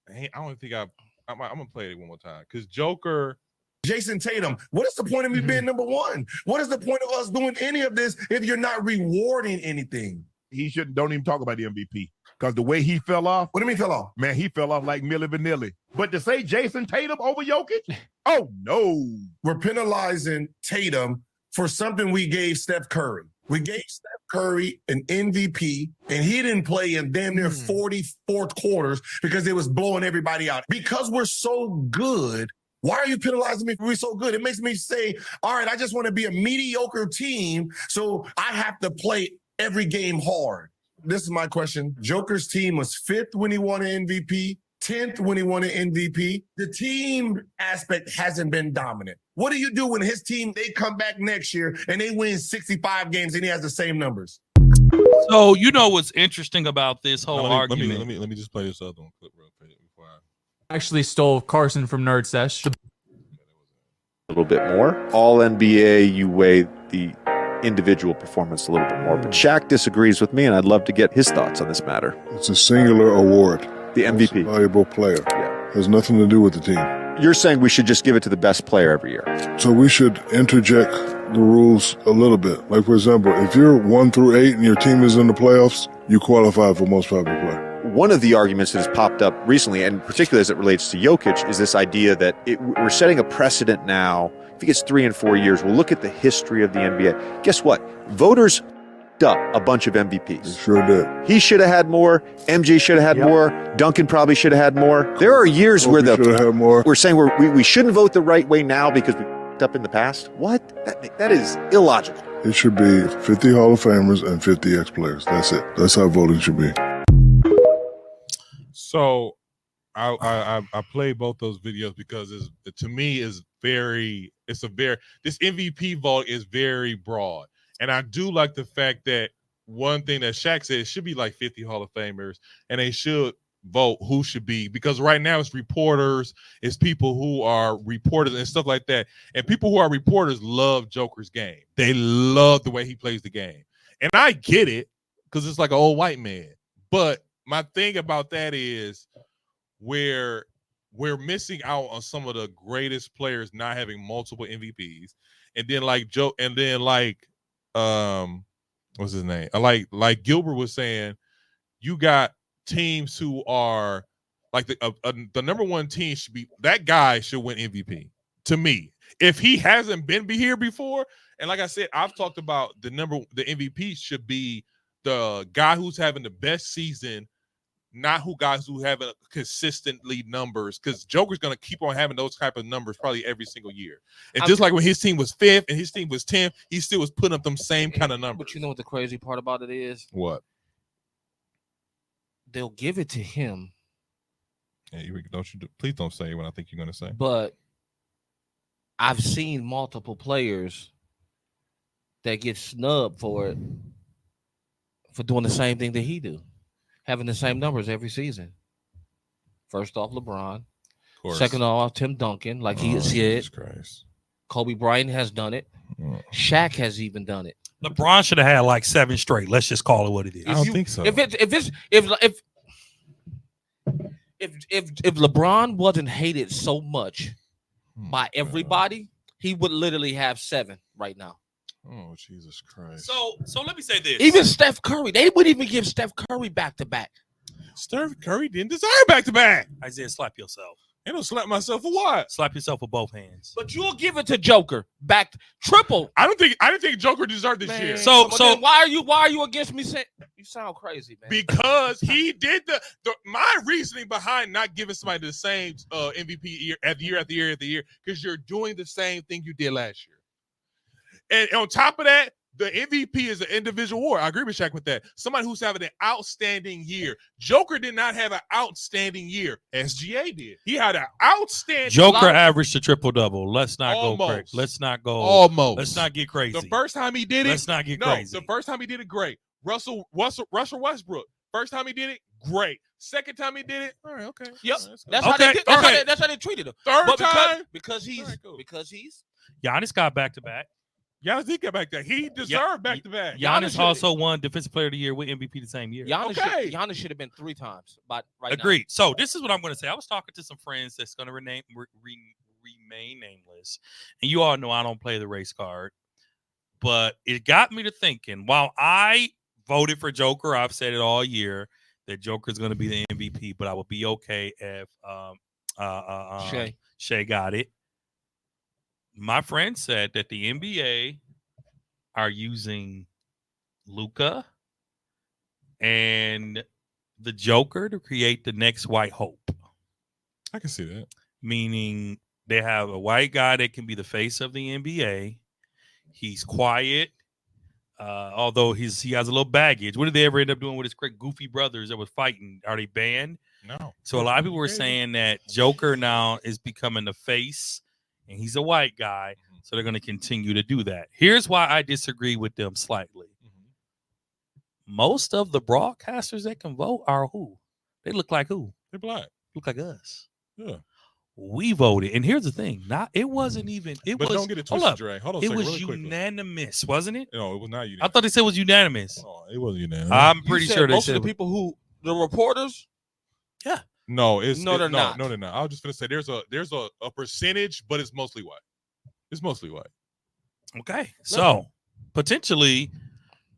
I don't think I'm gonna play it one more time because Joker. Jason Tatum, what is the point of me being number 1? What is the point of us doing any of this if you're not rewarding anything? He shouldn't. Don't even talk about the MVP because the way he fell off, What do you mean fell off? man, he fell off like Milli Vanilli. But to say Jason Tatum over Jokic, oh no. We're penalizing Tatum for something we gave Steph Curry. We gave Steph Curry an MVP, and he didn't play in damn near 40 fourth quarters because it was blowing everybody out. Because we're so good, Why are you penalizing me for being so good? It makes me say, all right, I just want to be a mediocre team, so I have to play every game hard. This is my question. Joker's team was 5th when he won an MVP, 10th when he won an MVP. The team aspect hasn't been dominant. What do you do when his team, they come back next year and they win 65 games and he has the same numbers? So you know what's interesting about this whole argument? Let me just play this other one clip real quick before I... Actually stole Carson from Nerd Sesh. A little bit more. All NBA, you weigh the individual performance a little bit more. But Shaq disagrees with me, and I'd love to get his thoughts on this matter. It's a singular award. The MVP. Most valuable player. Yeah. Has nothing to do with the team. You're saying we should just give it to the best player every year. So we should interject the rules a little bit. Like, for example, if you're 1 through 8 and your team is in the playoffs, you qualify for most valuable player. One of the arguments that has popped up recently, and particularly as it relates to Jokic, is this idea that we're setting a precedent now. If he gets 3 and 4 years, we'll look at the history of the NBA. Guess what? Voters up a bunch of MVPs. They sure did. He should have had more. MJ should have had more. Duncan probably should have had more. There are years where should have had more. we're saying we shouldn't vote the right way now because we up in the past. What? That is illogical. It should be 50 Hall of Famers and 50 ex-players. That's it. That's how voting should be. So I play both those videos because to me this MVP vote is very broad. And I do like the fact that one thing that Shaq said, it should be like 50 Hall of Famers, and they should vote who should be, because right now it's reporters, it's people who are reporters and stuff like that. And people who are reporters love Joker's game. They love the way he plays the game. And I get it, because it's like an old white man. But my thing about that is we're missing out on some of the greatest players not having multiple MVPs. And then what's his name? Like Gilbert was saying, you got teams who are like the number one team should be, that guy should win MVP to me. If he hasn't been here before, and like I said, I've talked about the MVP should be the guy who's having the best season, not guys who have consistently numbers, because Joker's going to keep on having those type of numbers probably every single year. And just like when his team was 5th and his team was 10th, he still was putting up them same kind of numbers. But you know what the crazy part about it is? What? They'll give it to him. Yeah, please don't say what I think you're going to say. But I've seen multiple players that get snubbed for it, for doing the same thing that he do, having the same numbers every season. First off, LeBron. Second off, Tim Duncan, like he said. Kobe Bryant has done it. Shaq has even done it. LeBron should have had like 7 straight. Let's just call it what it is. I don't think so. If LeBron wasn't hated so much by everybody, he would literally have 7 right now. Oh, Jesus Christ. So let me say this. Even Steph Curry, they wouldn't even give Steph Curry back-to-back. Steph Curry didn't deserve back-to-back. Isaiah, slap yourself. I don't slap myself for what? Slap yourself with both hands. But you'll give it to Joker back triple. I didn't think Joker deserved this year. So why are you against me? You sound crazy, man. Because he did my reasoning behind not giving somebody the same MVP year after year, because you're doing the same thing you did last year. And on top of that, the MVP is an individual award. I agree with Shaq with that. Somebody who's having an outstanding year. Joker did not have an outstanding year. SGA did. He had an outstanding. Joker averaged a triple-double. Let's not go crazy. Let's not go. Almost. Let's not get crazy. The first time he did it. Let's not get crazy. The first time he did it, great. Russell Westbrook. First time he did it, great. Second time he did it, all right, okay. Yep. That's how they treated him. Third time. Because he's Giannis got back-to-back. Giannis did get back there. He deserved back-to-back. Giannis also won Defensive Player of the Year with MVP the same year. Giannis should have been 3 times. But agreed. So this is what I'm going to say. I was talking to some friends that's going to remain nameless, and you all know I don't play the race card, but it got me to thinking. While I voted for Joker, I've said it all year that Joker is going to be the MVP, but I would be okay if Shea got it. My friend said that the NBA are using Luka and the Joker to create the next White Hope. I can see that. Meaning They have a white guy that can be the face of the NBA. He's quiet, although he has a little baggage. What did they ever end up doing with his goofy brothers that was fighting? Are they banned? No. So a lot of people were saying that Joker now is becoming the face, and he's a white guy, so they're going to continue to do that. Here's why I disagree with them slightly. Most of the broadcasters that can vote are who? They look like who? They're black. Look like us. Yeah. We voted, and here's the thing: it wasn't even. It But was. don't get it hold twisted, up. Dre. Hold on a It second, was really quickly. unanimous, wasn't it? No, it was not I unanimous. thought they said it was unanimous. No, it wasn't unanimous. I'm pretty You said sure they most said of the people the reporters. no, No, they're not. No, they're not. I was just gonna say there's a percentage, but it's mostly white. It's mostly white. Okay, so potentially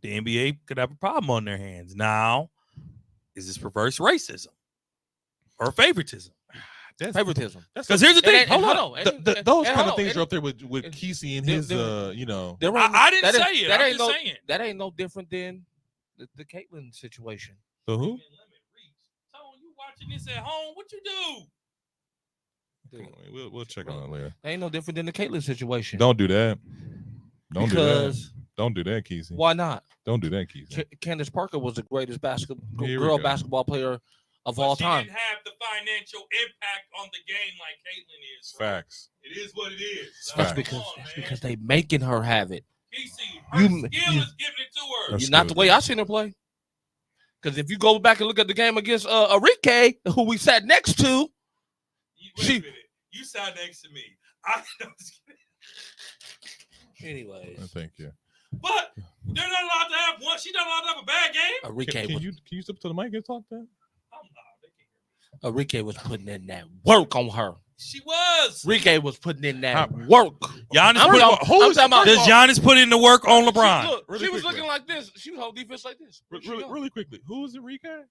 the NBA could have a problem on their hands. Now, is this reverse racism or favoritism? Favoritism. Because here's the thing. Hold on. Those kind of things are up there with Kesey and his, you know. I didn't say it. I'm just saying. That ain't no different than the Caitlyn situation. So who? Tone, you watching this at home? What you do? We'll check on it later. That ain't no different than the Caitlyn situation. Don't do that. Don't do that. Because Don't do that, Kesey. why not? Don't do that, Kesey. Candace Parker was the greatest Here we girl go. basketball player of all time. Didn't have the financial impact on the game like Caitlyn is. Facts. It is what it is. That's Facts. because they making her have it. Her You- skill you- is giving it to her. That's Not the good. way I seen her play. Because if you go back and look at the game against Enrique, who we sat next to, Wait she- a minute. You sat next to me. I anyways, Thank you. But they're not allowed to have one. She's not allowed to have a bad game. Enrique Can you step to the mic and talk that? Enrique was putting in that work on her. She was. Enrique was putting in that work. Giannis I'm put, talking- I'm talking about- does Giannis put in the work on LeBron? Look, Really she was quickly. looking like this. She was holding defense like this. Where'd she go? Really quickly. Who is Enrique?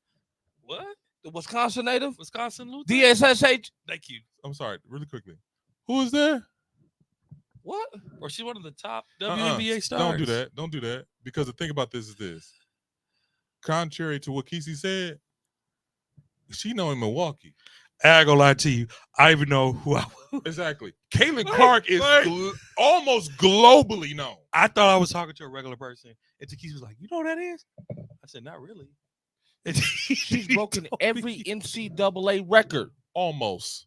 What? The Wisconsin native, Wisconsin Lutheran? DSSH. Thank you. I'm sorry. Really quickly. Who is there? What? Or she's one of the top Uh-uh. WNBA stars. Don't do that. Don't do that. Because the thing about this is this. Contrary to what Kesey said, she know in Milwaukee. I ain't gonna lie to you. I even know who I was. Exactly. Caitlin Clark is almost globally known. I thought I was talking to a regular person. And Takisi was like, you know what that is? I said, not really. She's broken every NCAA record. Almost.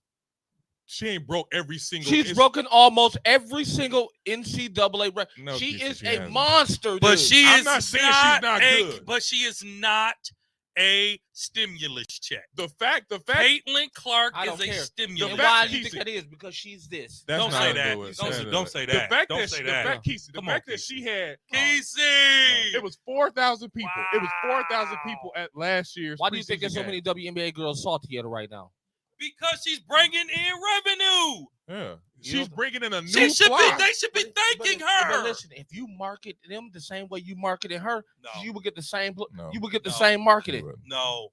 She ain't broke every single. She's broken almost every single NCAA record. No, She Keisha, is she a hasn't. monster, But dude. she I'm is not saying she's not good. But she is not a stimulus check. The fact. Caitlin Clark I is don't a care. stimulus And fact why that do you think Keisha- that is? Because she's this. That's Don't not say how to that. do it. Don't say The that. fact Don't that say the that. fact, Kesey, the Come on, fact that Kesey. she had Casey. it was 4,000 people. It was 4,000 people at last year's. Why do you think preseason there's so game. many WNBA girls salty at her right now? Because she's bringing in revenue. Yeah, You she's know- bringing in a She new should flock. be. They should be thanking her. But listen, if you market them the same way you marketed her, No. you would get the same. No. You would get the No. same marketing. No,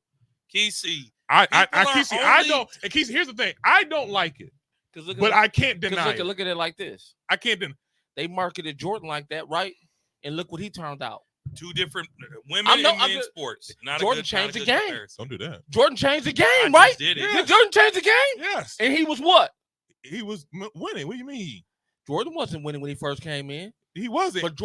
Casey. I People are Kesey, I only- don't. And Kesey, here's the thing. I don't like it, Because look, but I can't because deny it. look at it like this. I can't deny. They marketed Jordan like that, right? And look what he turned out. Two different women I'm and not- men's sports. Not Jordan a good, changed not a the good game. comparison. Don't do that. Jordan changed the I game, just right? did it. Did Jordan changed the game? Yes, And he was what? he was winning. What do you mean? Jordan wasn't winning when he first came in. He wasn't. But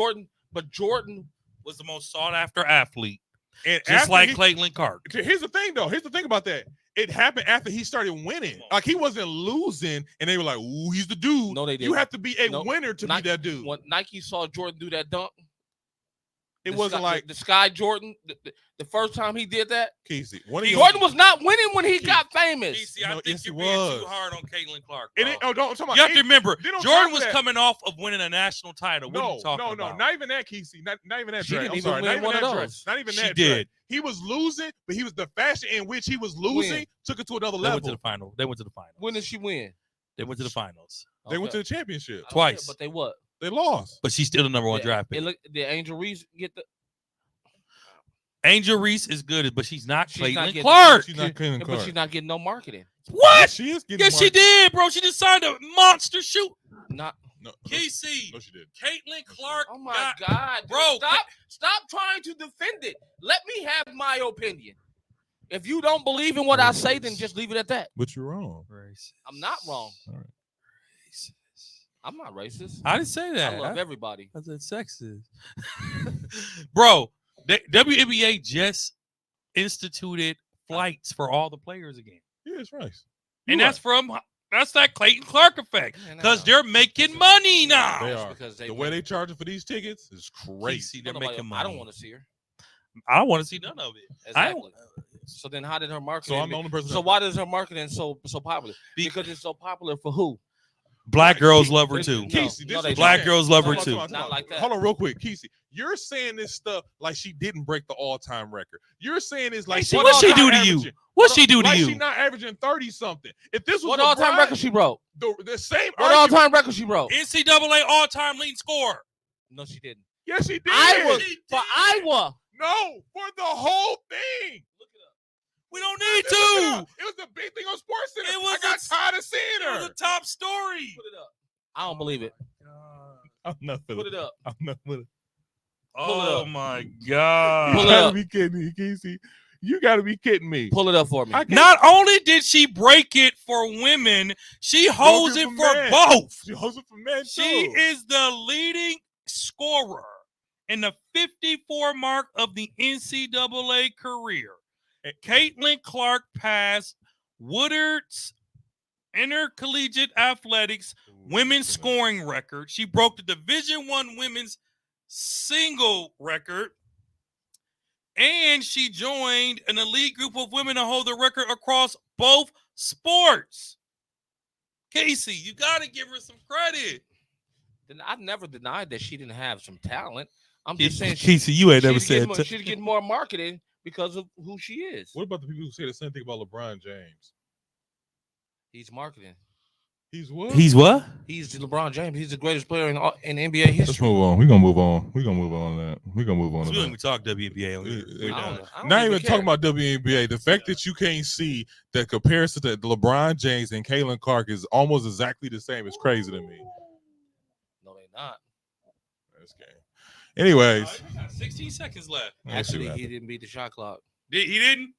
Jordan Was the most sought after athlete, And just after like he- Caitlin Clark. Here's the thing, though. Here's the thing about that. It happened after he started winning. Like he wasn't losing, and they were like, "Ooh, he's the dude." No, they You didn't. have to be a No, winner to Nike- be that dude. when Nike saw Jordan do that dunk, It the wasn't Sky- like the Sky Jordan. The first time he did that, Casey. One of your- Jordan was not winning when he Keith. got famous. Casey, I No, think yes, you're he being was. too hard on Caitlin Clark. It bro. ain't, oh, don't talk about You have to it. remember, They don't Jordan talk was that. coming off of winning a national title. What are you talking about? Not even that, Kesey. Not even that. She Dre. didn't I'm even sorry. win Not even one that. of Dre. those. Not even She that. Dre. did. He was losing, but he was the fashion in which he was losing When? took it to another They went to level. the final. They went to the finals. When did she win? They went to the finals, They went to Okay. the championship. I don't twice. care, but they what? They lost. but she's still the number one draft pick. Did Angel Reese get the? Angel Reese is good, but she's not She's not Caitlin getting- Clark. She's not Caitlin But Clark. she's not getting no marketing. What? She is getting. Yes, she did, bro. She just signed a monster shoot. Not. No, KC, no, she did. Caitlin Clark. Oh my got- God, dude, Bro, Stop trying to defend it. Let me have my opinion. If you don't believe in what I say, then just leave it at that. But you're wrong. I'm not wrong. All right. I'm not racist. I didn't say that. I love everybody. I said sexist. Bro, the WNBA just instituted flights for all the players again. Yeah, it's right. And that's that Clayton Clark effect. Because they're making money now. They are. Because The way they charging for these tickets is crazy. They're making money. I don't want to see her. I don't want to see none of it. Exactly. So then how did her marketing? So I'm the only person. So why does her marketing so popular? Because it's so popular for who? Black girls love her too. Kesey, Black girls love her too. Not like that. Hold on, real quick, Kesey. You're saying this stuff like she didn't break the all-time record. You're saying it's like What she do to you? What she do to like you? She not averaging 30 something. If this was What all-time record she broke? The same. What all-time record she broke? NCAA all-time leading scorer. No, she didn't. Yes, she did. Iowa. No, for the whole thing. We don't need to. It was the big thing on SportsCenter. It was I got tired of seeing her. It was a top story. Put it up. I don't believe it. I'm not feeling Put it up. I'm not feeling it. Oh my God. You Pull it gotta up. be kidding me, Kesey. You gotta be kidding me. Pull it up for me. Not only did she break it for women, she holds it for men. both. She holds it for men too. She is the leading scorer in the 54 mark of the NCAA career. Caitlin Clark passed Woodard's intercollegiate athletics women's scoring record. She broke the Division I women's single record. And she joined an elite group of women to hold the record across both sports. Kesey, you got to give her some credit. I've never denied that she didn't have some talent. I'm just saying, Kesey, you ain't never said she'd get more marketing because of who she is. What about the people who say the same thing about LeBron James? He's marketing. He's what? He's what? He's LeBron James. He's the greatest player in NBA history. Let's move on. We're gonna move on. We're gonna move on that. We're gonna move on. We to don't that. even talk WNBA. I don't Not even even care. talking about WNBA. The fact that you can't see the comparison to LeBron James and Caitlin Clark is almost exactly the same is crazy to me. No, they're not. That's game. Anyways, 16 seconds left. let's see Actually, what he happens. didn't beat the shot clock. He didn't?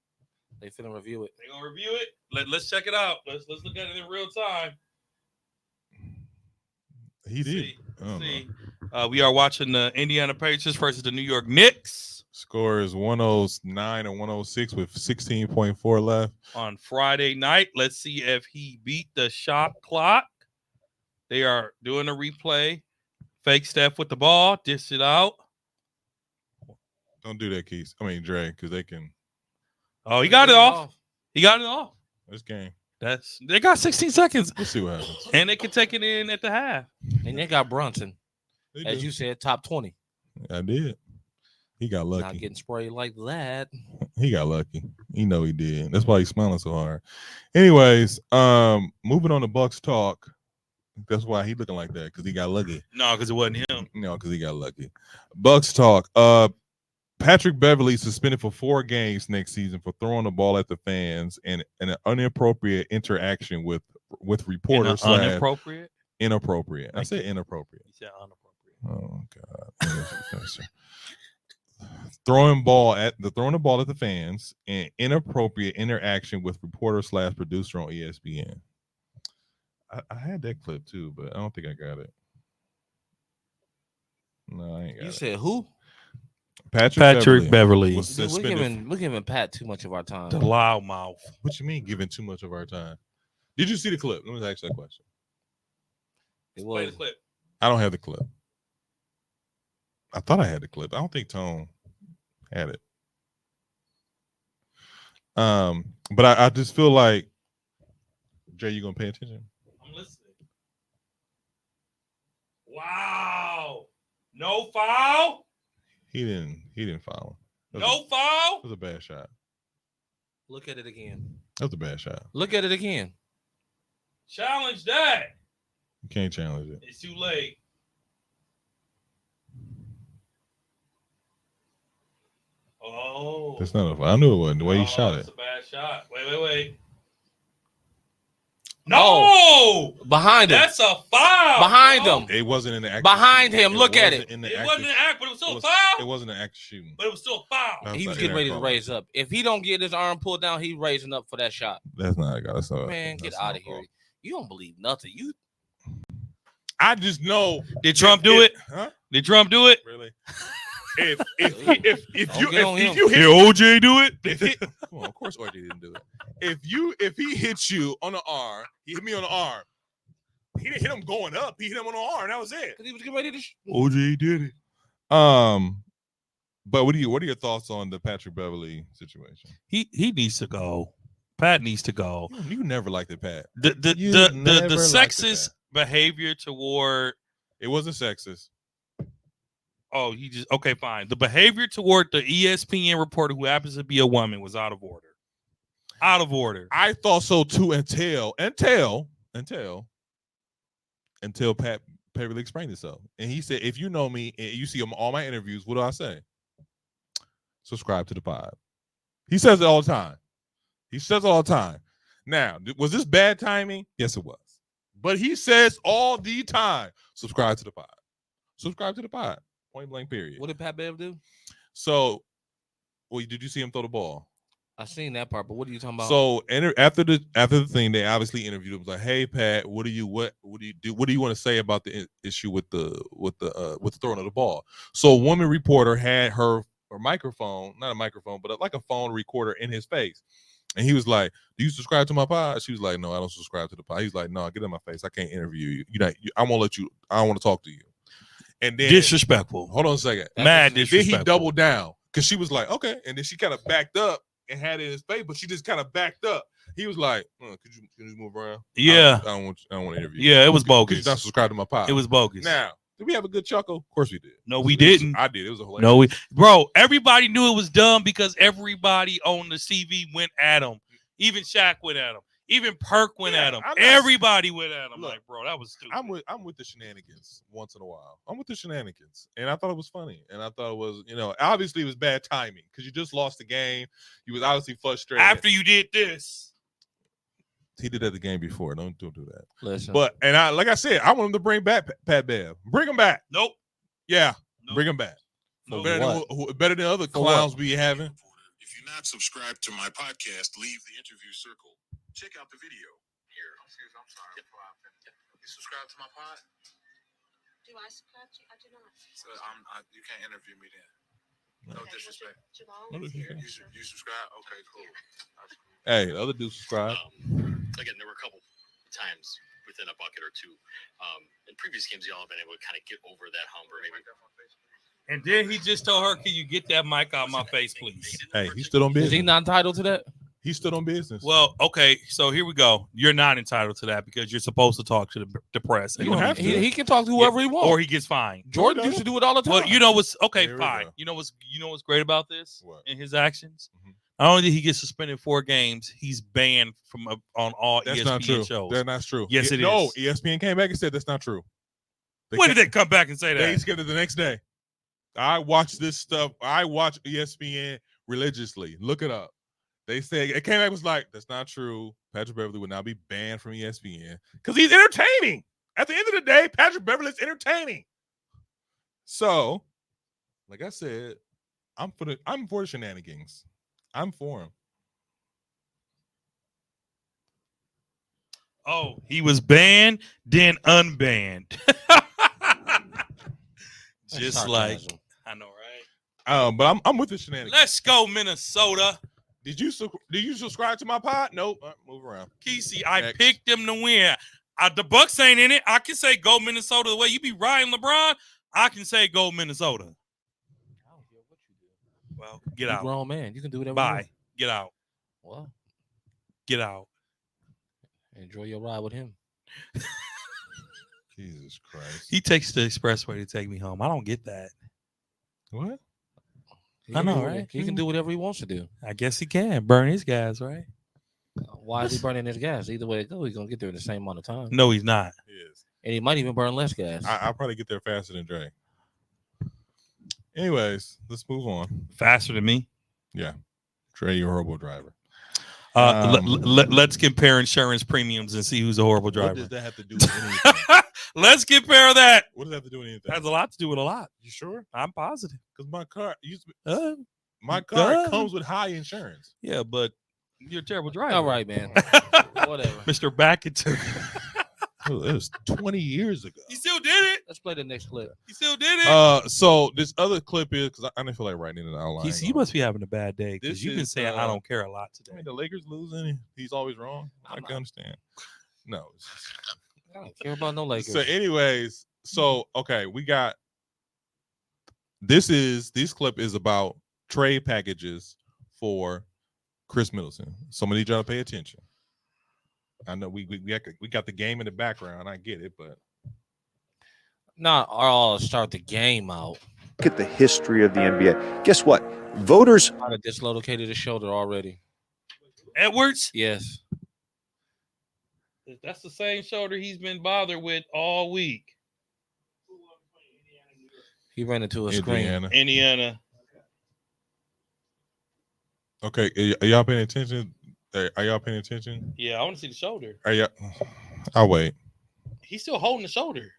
They finna review it. They gonna review it. Let's check it out. Let's look at it in real time. He did. See. I don't know. We are watching the Indiana Pacers versus the New York Knicks Score is 109 and 106 with 16.4 left. on Friday night. Let's see if he beat the shot clock. They are doing a replay. Fake Steph with the ball, dish it out. Don't do that, Keith. I mean, Dre, because they can. Oh, he got it off. He got it off. This game. They got 16 seconds, We'll see what happens. and they can take it in at the half. And they got Brunson, They as do. you said, top 20. I did. He got Not lucky. getting sprayed like that. He got lucky. He know he did. That's why he's smiling so hard. Anyways, moving on to Bucks talk. That's why he looking like that, because he got lucky. No, because it wasn't him. No, because he got lucky. Bucks talk. Patrick Beverly suspended for 4 games next season for throwing the ball at the fans and an inappropriate interaction with reporters. Inappropriate. Inappropriate. I Thank said you. inappropriate. You said inappropriate. Oh God. throwing the ball at the fans and inappropriate interaction with reporter / producer on ESPN. I had that clip too, but I don't think I got it. No, I ain't got You it. said who? Patrick Beverly. was Dude, suspended. we're giving Pat too much of our time. The loudmouth. What you mean giving too much of our time? Did you see the clip? Let me ask you that question. It Play was the clip. I don't have the clip. I thought I had the clip. I don't think Tone had it. But I just feel like, Jay, you gonna pay attention? I'm listening. Wow. No foul. He didn't foul him. No foul. It was a bad shot. Look at it again. That was a bad shot. Look at it again. Challenge that. You can't challenge it. It's too late. Oh. That's not a foul. I knew it wasn't the way he shot That's it. a bad shot. Wait. No. Behind him. That's a foul. Behind bro. him. It wasn't in the act. Behind him. Look at it. It wasn't an act, but it was still a It foul. wasn't an act of shooting. But it was still a foul. He was getting ready to raise up. If he don't get his arm pulled down, he's raising up for that shot. That's not a guy. That's not. Man, get that's out not of here. call. You don't believe nothing. You I just know. Did Trump do it? Huh? Did Trump do it? Really? If you Did OJ do it? Well, of course OJ didn't do it. If he hits you on the arm, he hit me on the arm. He didn't hit him going up. He hit him on the arm. That was it. He was getting ready to. OJ did it. But what are your thoughts on the Patrick Beverly situation? He needs to go. Pat needs to go. You never liked it, Pat. The never liked sexist behavior toward. It wasn't sexist. Oh, he just okay, fine. The behavior toward the ESPN reporter who happens to be a woman was out of order. Out of order. I thought so too until Pat Beverly explained himself. And he said, if you know me and you see all my interviews, what do I say? Subscribe to the pod. He says it all the time. He says it all the time. Now, was this bad timing? Yes, it was. But he says all the time, subscribe to the pod. Subscribe to the pod. Point blank period. What did Pat Bev do? So, did you see him throw the ball? I seen that part, but what are you talking about? So after the thing, they obviously interviewed him. Like, hey Pat, what do you want to say about the issue with the throwing of the ball? So a woman reporter had her microphone, not a microphone, but like a phone recorder in his face, and he was like, "Do you subscribe to my pod?" She was like, "No, I don't subscribe to the pod." He's like, "No, get in my face. I can't interview you. I won't let you. I don't want to talk to you." And then disrespectful. Hold on a second. Mad disrespectful. Then he doubled down because she was like, "Okay," and then she kind of backed up and had it in his face, but she just kind of backed up. He was like, "Could you move around?" Yeah, I don't want to interview. Yeah, it was bogus. Could you not subscribe to my pod? It was bogus. Now, did we have a good chuckle? Of course we did. No, we didn't. I did. It was a hilarious. No, bro. Everybody knew it was dumb because everybody on the CV went at him. Even Shaq went at him. Even Perk went at him. Everybody went at him. Look, like, bro, that was stupid. I'm with the shenanigans once in a while. I'm with the shenanigans, and I thought it was funny, and I thought it was, obviously it was bad timing because you just lost the game. You was obviously frustrated after you did this. He did that the game before. Don't do that. Listen. But like I said, I want him to bring back Pat Bev. Bring him back. Nope. Yeah. Nope. Bring him back. Nope. Better than other clowns we having. If you're not subscribed to my podcast, leave the interview circle. Check out the video here. Excuse me, I'm sorry. You subscribe to my pod? Do I subscribe to you? I do not. So you can't interview me then. No disrespect. No disrespect. You subscribe? Okay, cool. Hey, the other dudes subscribe. Again, there were a couple times within a bucket or two. In previous games, y'all have been able to kind of get over that hump or maybe. And then he just told her, "Can you get that mic out my face, please?" Hey, he stood on business. Is he not entitled to that? He stood on business. Well, okay, so here we go. You're not entitled to that because you're supposed to talk to the press. You don't have to. He can talk to whoever he wants, or he gets fined. Jordan used to do it all the time. Well, you know what's okay, There we fine. go. You know what's great about this What? in his actions? Mhm. Not only did he get suspended 4 games, he's banned from on all That's ESPN not true. shows. That's not true. Yes, it No, is. ESPN came back and said that's not true. When did they come back and say They that? skipped it the next day. I watched this stuff. I watch ESPN religiously. Look it up. They said it came back and was like, that's not true. Patrick Beverly would now be banned from ESPN because he's entertaining. At the end of the day, Patrick Beverly is entertaining. So, like I said, I'm for the shenanigans. I'm for him. Oh, he was banned, then unbanned. Just like I know, right? But I'm with the shenanigans. Let's go, Minnesota. Did you subscribe to my pod? Nope. Move around. Kesey, I Next. picked them to win. The Bucks ain't in it. I can say go Minnesota the way you be riding LeBron. I can say go Minnesota. I don't care what you do. Well, get You're a out. grown man. You can do whatever. you Bye. want. Get out. Well, Get out. enjoy your ride with him. Jesus Christ. He takes the expressway to take me home. I don't get that. What? He I can know, do- right? He can do whatever he wants to do. I guess he can burn his gas, right? Why is he burning his gas? Either way it goes, he's gonna get there in the same amount of time, No, he's not. Yes. and he might even burn less gas. I'll probably get there faster than Dre. Anyways, let's move on. Faster than me. Yeah. Dre, you're a horrible driver. Let's compare insurance premiums and see who's a horrible What driver. does that have to do with anything? Let's compare that. What does that have to do with anything? That has a lot to do with a lot. You sure? I'm positive. Because my car Uh, my car Duh. comes with high insurance. yeah, but you're a terrible driver. All right, man. Whatever. Mr. Back into It was 20 years ago. He still did it. Let's play the next clip. He still did it. So this other clip is because I didn't feel like writing it in the outline. You must be having a bad day This because you've been is, saying I don't care a lot I today. mean, the Lakers losing, he's always wrong. I can understand. No. I don't care about no Lakers. So, anyways, okay, we got this clip is about trade packages for Chris Middleton. So I'm gonna need y'all to pay attention. I know we got the game in the background. I get it, but not all start the game out. Look at the history of the NBA. Guess what? Voters Might have dislocated his shoulder already. Edwards? Yes. That's the same shoulder he's been bothered with all week. He ran into a screen. Indiana. Okay, are y'all paying attention? Are y'all paying attention? Yeah, I want to see the shoulder. Are y'all? I'll wait. He's still holding the shoulder.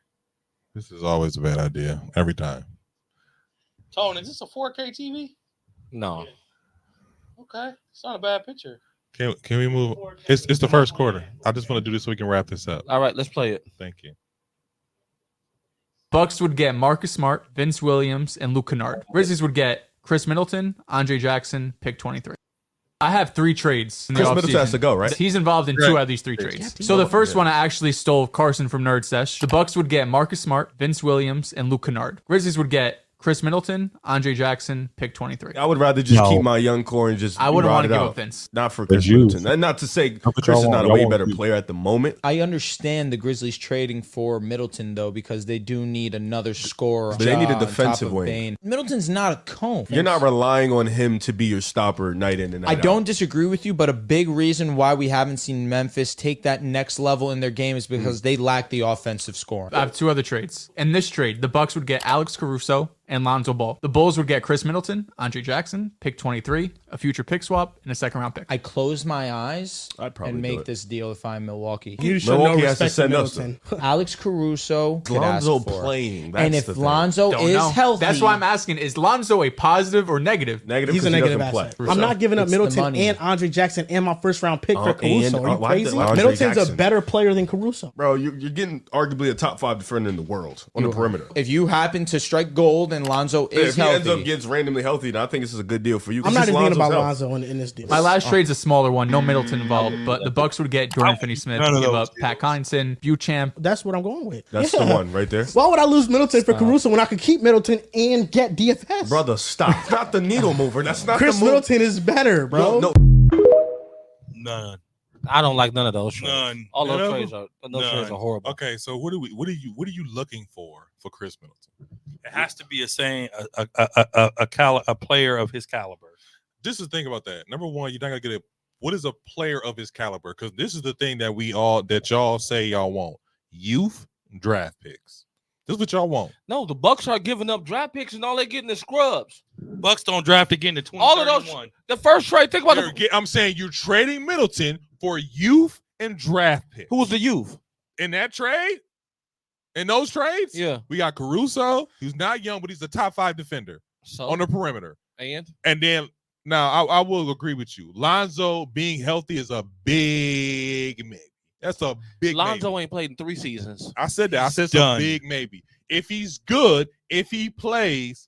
This is always a bad idea every time. Tone, is this a 4K TV? No. Okay, it's not a bad picture. Can we move? It's the first quarter. I just want to do this so we can wrap this up. All right, let's play it. Thank you. Bucks would get Marcus Smart, Vince Williams, and Luke Kennard. Grizzlies would get Chris Middleton, Andre Jackson, pick 23. I have 3 trades. In the Chris Middleton has to go, right? He's involved in 2 out of these 3 trades. So the first one I actually stole Carson from Nerd Sesh. The Bucks would get Marcus Smart, Vince Williams, and Luke Kennard. Grizzlies would get Chris Middleton, Andre Jackson, pick 23. I would rather just keep my young core and just I wouldn't want to give out. up Vince. Not for Chris Middleton. And not to say Chris is not a way better player at the moment. I understand the Grizzlies trading for Middleton, though, because they do need another scorer. But they need a on top defensive of wing. Bane. Middleton's not a cone. You're not relying on him to be your stopper night in and night I out. don't disagree with you, but a big reason why we haven't seen Memphis take that next level in their game is because they lack the offensive scoring. I have 2 other trades. In this trade, the Bucks would get Alex Caruso and Lonzo Ball. The Bulls would get Chris Middleton, Andre Jackson, pick 23, a future pick swap, and a second-round pick. I close my eyes probably and do make it. this deal if I'm Milwaukee. You should know respect to Middleton. Alex Caruso could Lonzo ask for. playing. And That's if the thing. Lonzo Don't is know. healthy, That's why I'm asking, is Lonzo a positive or negative? Negative. He's a 'cause he negative doesn't asset. play. I'm not giving up It's the Middleton money. and Andre Jackson and my first round pick for And, Caruso. Are you why crazy? Andre Middleton's Jackson? a better player than Caruso. Bro, you're getting arguably a top 5 defender in the world on the perimeter. if you happen to strike gold and Lonzo is If he healthy, ends up gets randomly healthy, then I think this is a good deal for you. I'm not even thinking about Lonzo's Lonzo in this deal. My last trade's a smaller one, no Middleton involved, but the Bucks would get Jordan Finney-Smith, none of give those up Pat Connaughton, Buchamp. That's what I'm going with. That's Yeah. the one right there. Why would I lose Middleton for Caruso when I could keep Middleton and get DFS? Brother, stop. Not the needle mover. That's not Chris the move. Middleton is better, bro. No, None. I don't like none of those trades. None. All None those of trades are horrible. Okay, so what are you looking for Chris Middleton? It has to be a player of his caliber. This is the thing about that. Number one, you're not gonna get what is a player of his caliber? Because this is the thing that y'all say y'all want: youth draft picks. This is what y'all want. No, the Bucks are giving up draft picks and all they getting is scrubs. Bucks don't draft again to 2031. All of those, the first trade. Think about I'm saying you're trading Middleton for youth and draft picks. who was the youth. In that trade, in those trades, Yeah. we got Caruso. He's not young, but he's a top 5 defender So on the perimeter. and then now I will agree with you. Lonzo being healthy is a big maybe. That's a big Lonzo maybe. ain't played in 3 seasons. I said that. I said done. some big maybe. If he's good, if he plays,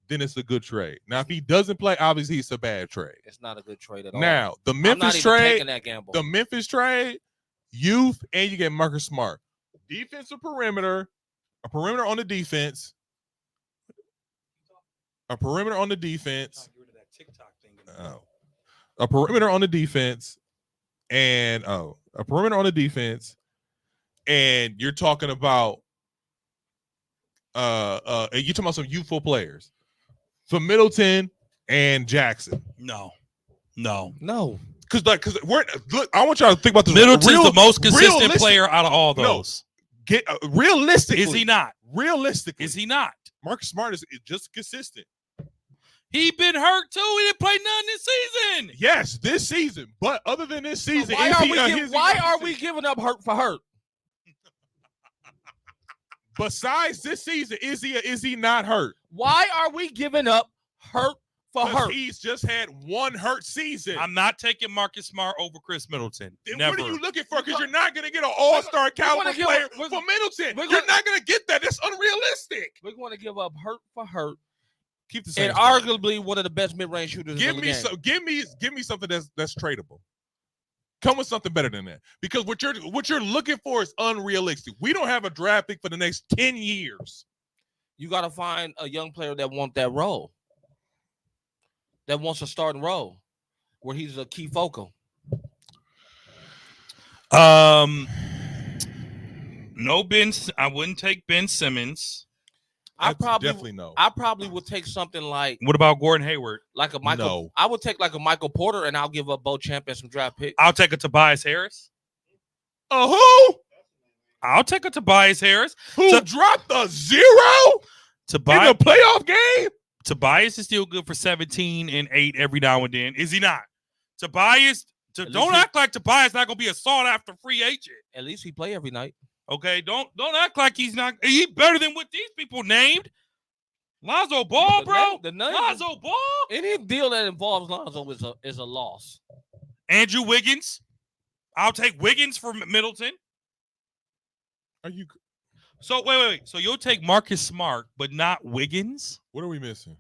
then it's a good trade. Now, if he doesn't play, obviously it's a bad trade. It's not a good trade at all. Now, the I'm not Memphis even trade, taking that gamble. the Memphis trade, youth, and you get Marcus Smart. Defensive perimeter, a perimeter on the defense, a perimeter on the defense, a perimeter on the defense, and a perimeter on the defense, and you're talking about you're talking about some youthful players for Middleton and Jackson. No. Because we're look, I want y'all to think about this. Middleton's the most consistent realistic- player out of all those. Get realistically, Is he not? Realistically, Is he not? Marcus Smart is just consistent. He been hurt too. He didn't play none this season. Yes, this season. But other than this season, Why is are he, we is giving, he why not are we consistent? giving up hurt for hurt? Besides this season, is he not hurt? Why are we giving up hurt for hurt. He's just had one hurt season. I'm not taking Marcus Smart over Chris Middleton. Then Never. what are you looking for? Because you're not going to get an all-star caliber player for Middleton. You're not going to get that. That's unrealistic. We're going to give up hurt for hurt. Keep the same. And arguably one of the best mid-range shooters Give in the me game. give me something that's tradable. Come with something better than that. Because what you're looking for is unrealistic. We don't have a draft pick for the next 10 years. You got to find a young player that wants that role. That wants a starting role where he's a key focal. No Ben. I wouldn't take Ben Simmons. I definitely no. I probably would take something like. What about Gordon Hayward? Like a Michael. No. I would take like a Michael Porter, and I'll give up Bo Champ and some draft picks. I'll take a Tobias Harris. Who? I'll take a Tobias Harris. Who dropped a 0 Tobias in the playoff game? Tobias is still good for 17 and 8 every now and then. Is he not? Tobias. Don't act like Tobias not gonna be a sought after free agent. At least he play every night. Okay, don't act like he's not. He's better than what these people named. Lonzo Ball, bro. Lonzo Ball. Any deal that involves Lonzo is a loss. Andrew Wiggins. I'll take Wiggins for Middleton. Are you? So wait. So you'll take Marcus Smart, but not Wiggins? What are we missing?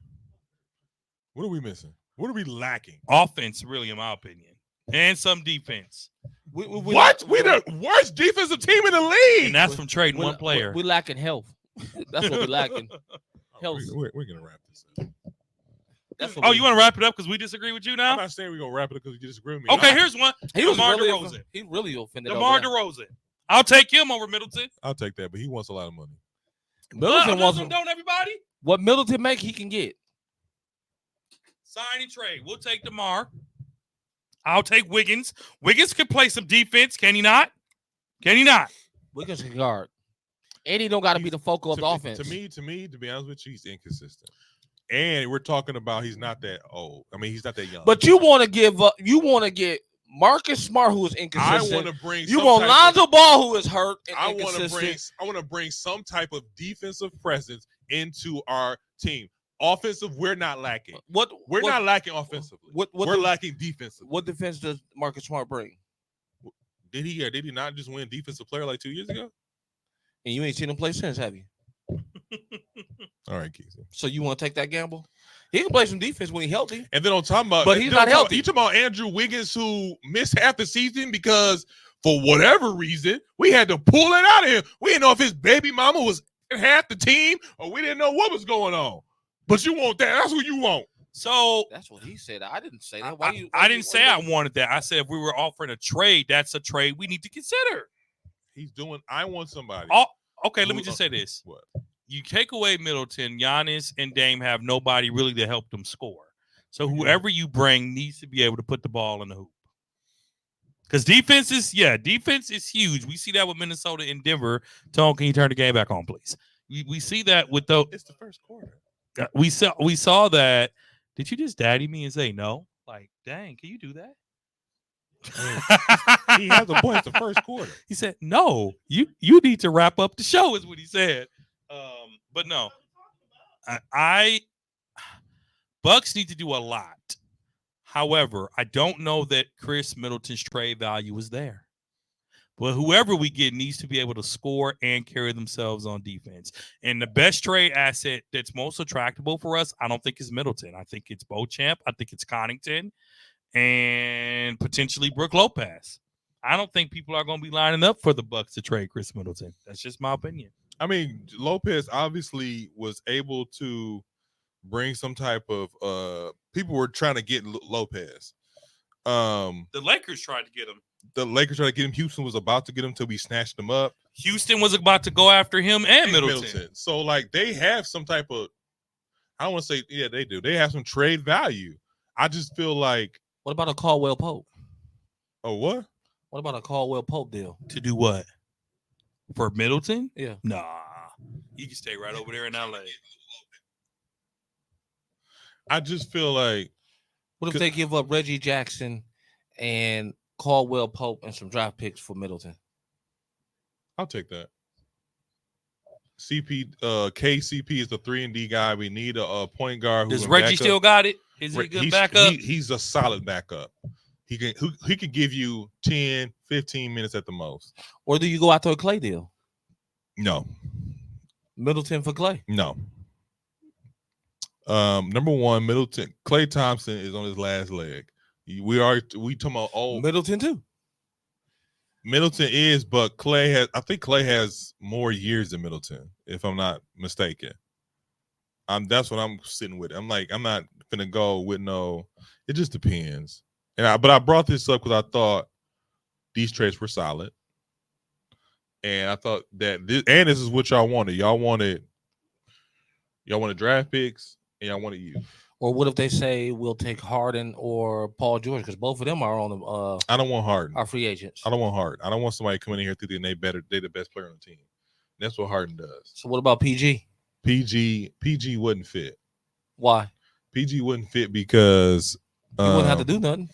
What are we missing? What are we lacking? Offense, really, in my opinion, and some defense. We're the worst defensive team in the league, and that's from trading one player. We lacking health. That's what we're lacking. Health. We're gonna wrap this up. You want to wrap it up because we disagree with you now? I'm not saying we're gonna wrap it up because you disagree with me. Okay, here's one. DeMar DeRozan. He really offended. DeMar DeRozan. I'll take him over Middleton. I'll take that, but he wants a lot of money. Middleton wants don't everybody? What Middleton make, he can get. Sign and trade. We'll take DeMar. I'll take Wiggins. Wiggins can play some defense. Can he not? Wiggins can guard. And he don't got to be the focal of the offense. To me, to be honest with you, he's inconsistent. And we're talking about he's not that old. I mean, he's not that young. But you want to give up. You want to get Marcus Smart, who is inconsistent. I want to bring. You want Lonzo Ball, who is hurt and I inconsistent. want to bring some type of defensive presence into our team. Offensive, we're not lacking. We're not lacking offensively. We're lacking defensively. What defense does Marcus Smart bring? Did he not just win defensive player like 2 years ago? And you ain't seen him play since, have you? All right, Keith. So you want to take that gamble? He can play some defense when he's healthy. And then on top about, but he's not healthy. You talking about Andrew Wiggins, who missed half the season because for whatever reason we had to pull it out of him. We didn't know if his baby mama was in half the team or we didn't know what was going on. But you want that? That's what you want. So that's what he said. I didn't say that. I didn't say I wanted that. I said if we were offering a trade, that's a trade we need to consider. He's doing. I want somebody. Oh, okay. Let me just say this. What? You take away Middleton, Giannis and Dame have nobody really to help them score. So whoever you bring needs to be able to put the ball in the hoop. Because defense is huge. We see that with Minnesota and Denver. Tone, can you turn the game back on, please? We see that with the. It's the first quarter. We saw that. Did you just daddy me and say no? Like, dang, can you do that? He has a point. It's the first quarter. He said, "No, you need to wrap up the show," is what he said. But no, I Bucks need to do a lot. However, I don't know that Chris Middleton's trade value is there. But whoever we get needs to be able to score and carry themselves on defense. And the best trade asset that's most attractable for us, I don't think is Middleton. I think it's Beauchamp. I think it's Connaughton and potentially Brook Lopez. I don't think people are going to be lining up for the Bucks to trade Chris Middleton. That's just my opinion. I mean, Lopez obviously was able to bring some type of people were trying to get Lopez. The Lakers tried to get him. The Lakers tried to get him. Houston was about to get him until we snatched him up. Houston was about to go after him and Middleton. So, like, they have some type of, I don't want to say, yeah, they do. They have some trade value. I just feel like. What about a Caldwell Pope? Oh, what? What about a Caldwell Pope deal? To do what? For Middleton? Yeah. Nah. You can stay right over there in LA. I just feel like. What if they give up Reggie Jackson and Caldwell Pope and some draft picks for Middleton? I'll take that. KCP is the 3-and-D guy. We need a point guard. Does Reggie still got it? Is he a good backup? He's a solid backup. He can give you 10, 15 minutes at the most. Or do you go out to a Clay deal? No. Middleton for Clay? No. Number one, Middleton. Klay Thompson is on his last leg. We talking about Middleton too. Middleton is, but I think Klay has more years than Middleton, if I'm not mistaken. That's what I'm sitting with. I'm not gonna go with no. It just depends. But I brought this up because I thought these trades were solid, and I thought that this is what y'all wanted. Y'all wanted draft picks, and y'all wanted you. Or what if they say we'll take Harden or Paul George, because both of them are on the I don't want Harden. Are free agents. I don't want Harden. I don't want somebody coming in here thinking they the best player on the team. That's what Harden does. So what about PG? PG wouldn't fit. Why? PG wouldn't fit because he wouldn't have to do nothing.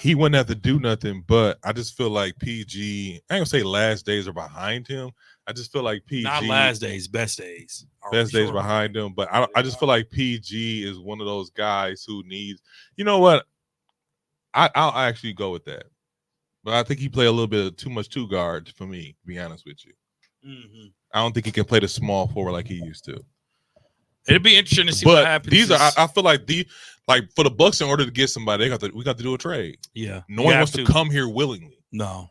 He wouldn't have to do nothing, but I just feel like PG, I ain't gonna say last days are behind him. I just feel like PG, not last days, best days. Best days behind him. But I just feel like PG is one of those guys who needs, you know what? I'll actually go with that. But I think he played a little bit of too much two guard for me, to be honest with you. Mm-hmm. I don't think he can play the small forward like he used to. It'd be interesting to see what happens. These are, I feel like for the Bucks, in order to get somebody, we got to do a trade. Yeah, no one wants to come here willingly. No.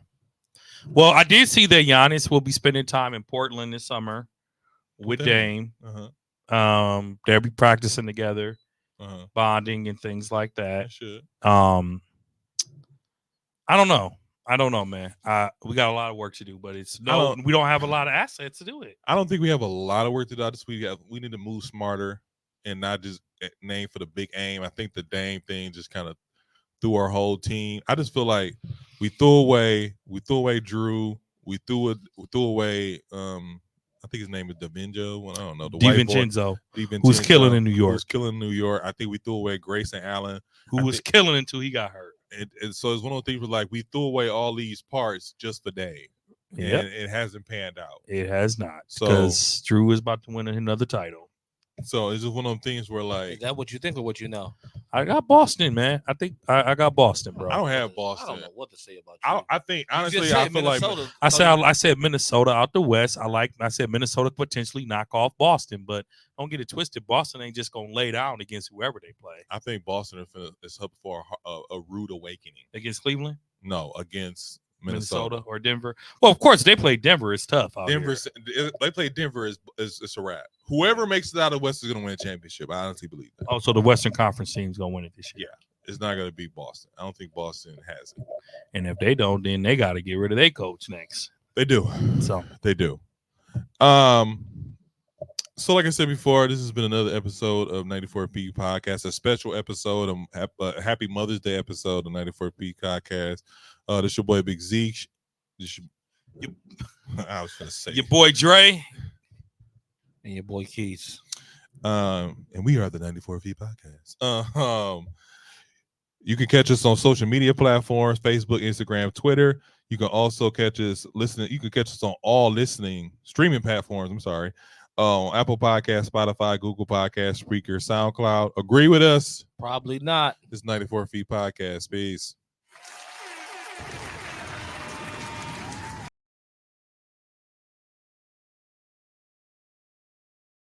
Well, I did see that Giannis will be spending time in Portland this summer with Dame. They'll be practicing together, bonding and things like that. Should. I don't know. I don't know, man. We got a lot of work to do, but we don't have a lot of assets to do it. I don't think we have a lot of work to do. We need to move smarter and not just name for the big aim. I think the Dame thing just kind of threw our whole team. I just feel like we threw away Drew. We threw away I think his name is DiVincenzo. Well, I don't know. DiVincenzo, who's killing in New York. Who's killing in New York. I think we threw away Grayson Allen, who was killing until he got hurt. And so it's one of those things where like we threw away all these parts just for Dame. Yeah, it hasn't panned out. It has not, because Drew is about to win another title. So it's just one of them things where like, is that what you think or what you know? I got Boston, man. I think I got Boston, bro. I don't have Boston. I don't know what to say about you. I think honestly, I feel like I said Minnesota out the West. I said Minnesota potentially knock off Boston, but don't get it twisted. Boston ain't just gonna lay down against whoever they play. I think Boston is up for a rude awakening against Cleveland. No, against Minnesota or Denver. Well, of course they play Denver. It's tough. They play Denver is a wrap. Whoever makes it out of the West is going to win a championship. I honestly believe that. Oh, so the Western Conference team's going to win it this year. Yeah, it's not going to be Boston. I don't think Boston has it. And if they don't, then they got to get rid of their coach next. They do. So they do. So like I said before, this has been another episode of 94P Podcast, a special episode, a Happy Mother's Day episode of 94P Podcast. This your boy Big Zeke. I was gonna say your boy Dre and your boy Keith. And we are the 94P Podcast. You can catch us on social media platforms: Facebook, Instagram, Twitter. You can also catch us listening. You can catch us on all streaming platforms. I'm sorry. Apple Podcast, Spotify, Google Podcast, Spreaker, SoundCloud. Agree with us? Probably not. This 94 Feet Podcast. Peace.